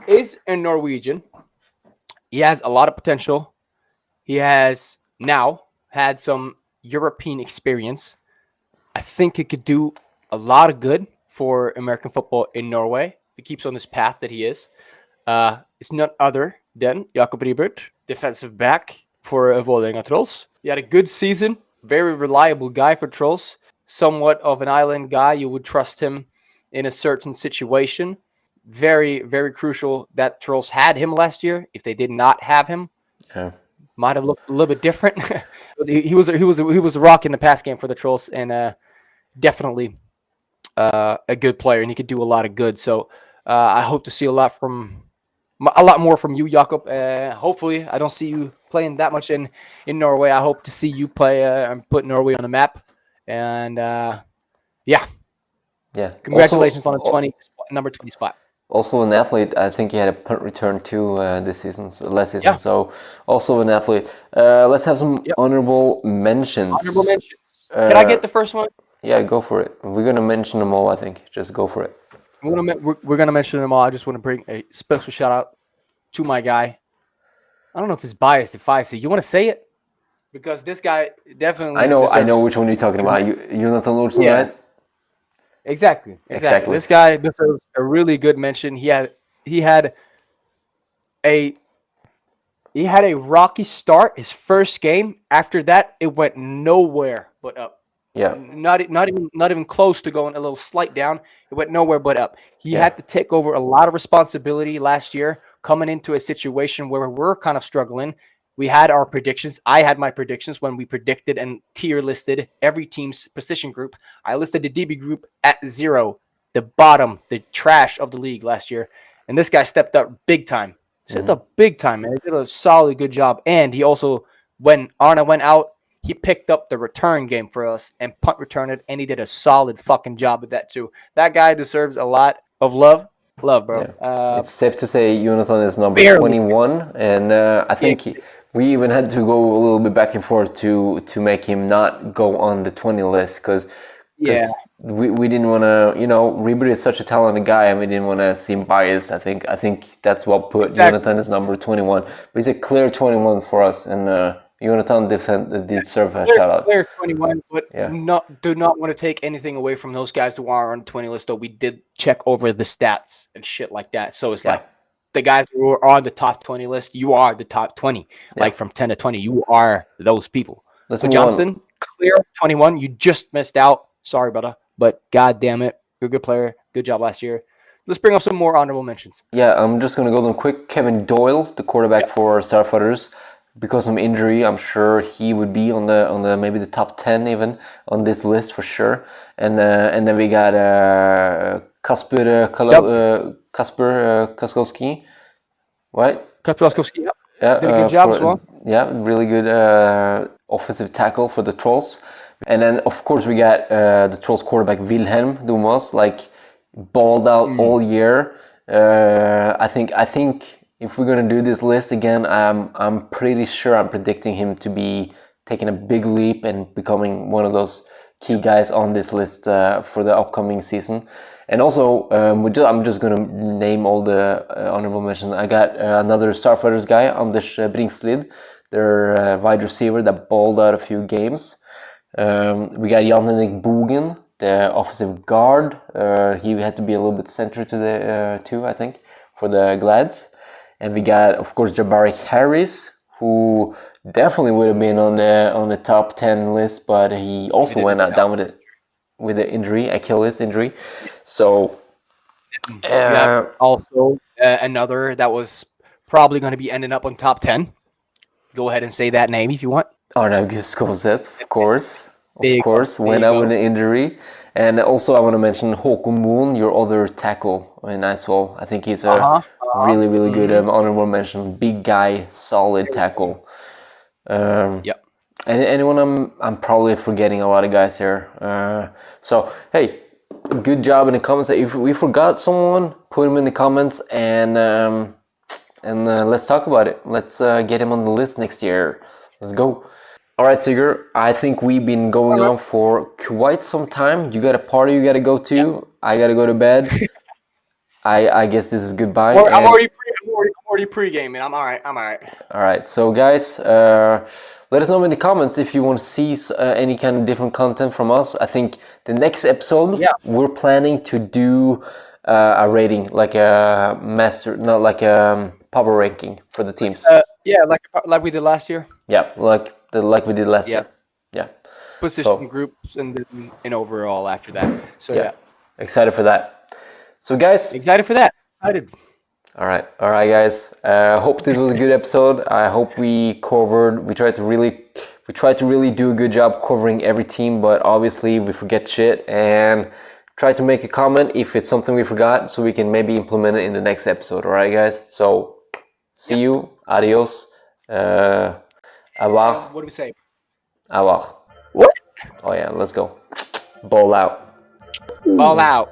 is a Norwegian. He has a lot of potential. He has now had some European experience. I think he could do a lot of good for American football in Norway if he keeps on this path that he is. It's none other than Jakob Ribert, defensive back for Vålerenga Trolls. He had a good season, very reliable guy for Trolls, somewhat of an island guy. You would trust him in a certain situation. Very, very crucial that Trolls had him last year. If they did not have him, might have looked a little bit different. he was a rock in the pass game for the Trolls, and definitely a good player, and he could do a lot of good. So I hope to see a lot more from you, Jakob. Hopefully, I don't see you playing that much in Norway. I hope to see you play and put Norway on the map. And yeah. Congratulations on the number 20 spot. Also an athlete. I think he had a punt return too last season. Yeah. So also an athlete. Let's have some honorable mentions. Honorable mentions. Can I get the first one? Yeah, go for it. We're gonna mention them all. I think just go for it. We're gonna mention them all. I just want to bring a special shout out to my guy. I don't know if it's biased if I say. You want to say it? Because this guy definitely. I know which one you're talking about. Jonathan Olsen, right? Exactly. This guy deserves a really good mention. He had a rocky start his first game. After that, it went nowhere but up. Yeah. Not even close to going a little slight down. It went nowhere but up. He had to take over a lot of responsibility last year, coming into a situation where we're kind of struggling. We had our predictions. I had my predictions when we predicted and tier listed every team's position group. I listed the DB group at 0, the bottom, the trash of the league last year. And this guy stepped up big time. Man. He did a solid good job. And he also, when Arna went out, he picked up the return game for us and punt returned it, and he did a solid fucking job with that too. That guy deserves a lot of love, bro. Yeah. It's safe to say Jonathan is number 21, and I think we even had to go a little bit back and forth to make him not go on the 20 list because we didn't want to, Ribert is such a talented guy, and we didn't want to seem biased. I think that's what put Jonathan as number 21, but he's a clear 21 for us, and Jonathan did serve a shout out. Clear 21, but do not want to take anything away from those guys who are on the 20 list. Though we did check over the stats and shit like that, so it's like the guys who are on the top 20 list, you are the top 20. Like from 10 to 20, you are those people. But Johnson, clear 21. You just missed out. Sorry, brother, but god damn it, you're a good player. Good job last year. let's bring up some more honorable mentions. Yeah, I'm just gonna go down quick. Kevin Doyle, the quarterback for Starfighters, because of injury, I'm sure he would be on the maybe the top 10 even on this list for sure. And then we got Kasper Kaskowski, right? Kaskowski, Yeah, did a good job as well. Yeah, really good offensive tackle for the Trolls. And then of course we got the Trolls quarterback Wilhelm Dumas, like balled out all year. I think if we're gonna do this list again, I'm pretty sure I'm predicting him to be taking a big leap and becoming one of those key guys on this list for the upcoming season. And also, I'm just gonna name all the honorable mentions. I got another Starfighters guy, Anders Bringslid, their wide receiver that balled out a few games. We got Jan-Henrik Bogen, the offensive guard. He had to be a little bit center to the too, I think, for the Glads. And we got, of course, Jabari Harris, who definitely would have been on the top 10 list, but he also went out down with the injury, Achilles injury. So also another that was probably going to be ending up on top 10. Go ahead and say that name if you want. Arnav Guskoseth, of course. Of course, went out with an injury. And also I want to mention Håkon Moon, your other tackle in Eidsvoll. I think he's a really, really good honorable mention. Big guy, solid tackle. Yep. And anyone I'm probably forgetting a lot of guys here. So hey, good job in the comments. If we forgot someone, put them in the comments and let's talk about it. Let's get him on the list next year. Let's go. All right, Sigurd, I think we've been going on for quite some time. You got a party you got to go to. Yeah. I got to go to bed. I guess this is goodbye. I'm already pre-gaming. I'm all right. All right. So, guys, let us know in the comments if you want to see any kind of different content from us. I think the next episode, we're planning to do a rating, like a master, not like a power ranking for the teams. Like we did last year. Yeah, like we did last year. Yeah. Position groups and then in overall after that. So yeah. Excited for that. So guys. Excited for that. Excited. All right, guys. Hope this was a good episode. I hope we tried to really do a good job covering every team, but obviously we forget shit, and try to make a comment if it's something we forgot so we can maybe implement it in the next episode. All right, guys. So see you. Adios. Avoir. What do we say? Avoir. What? Oh yeah, let's go. Ball out. Ball out.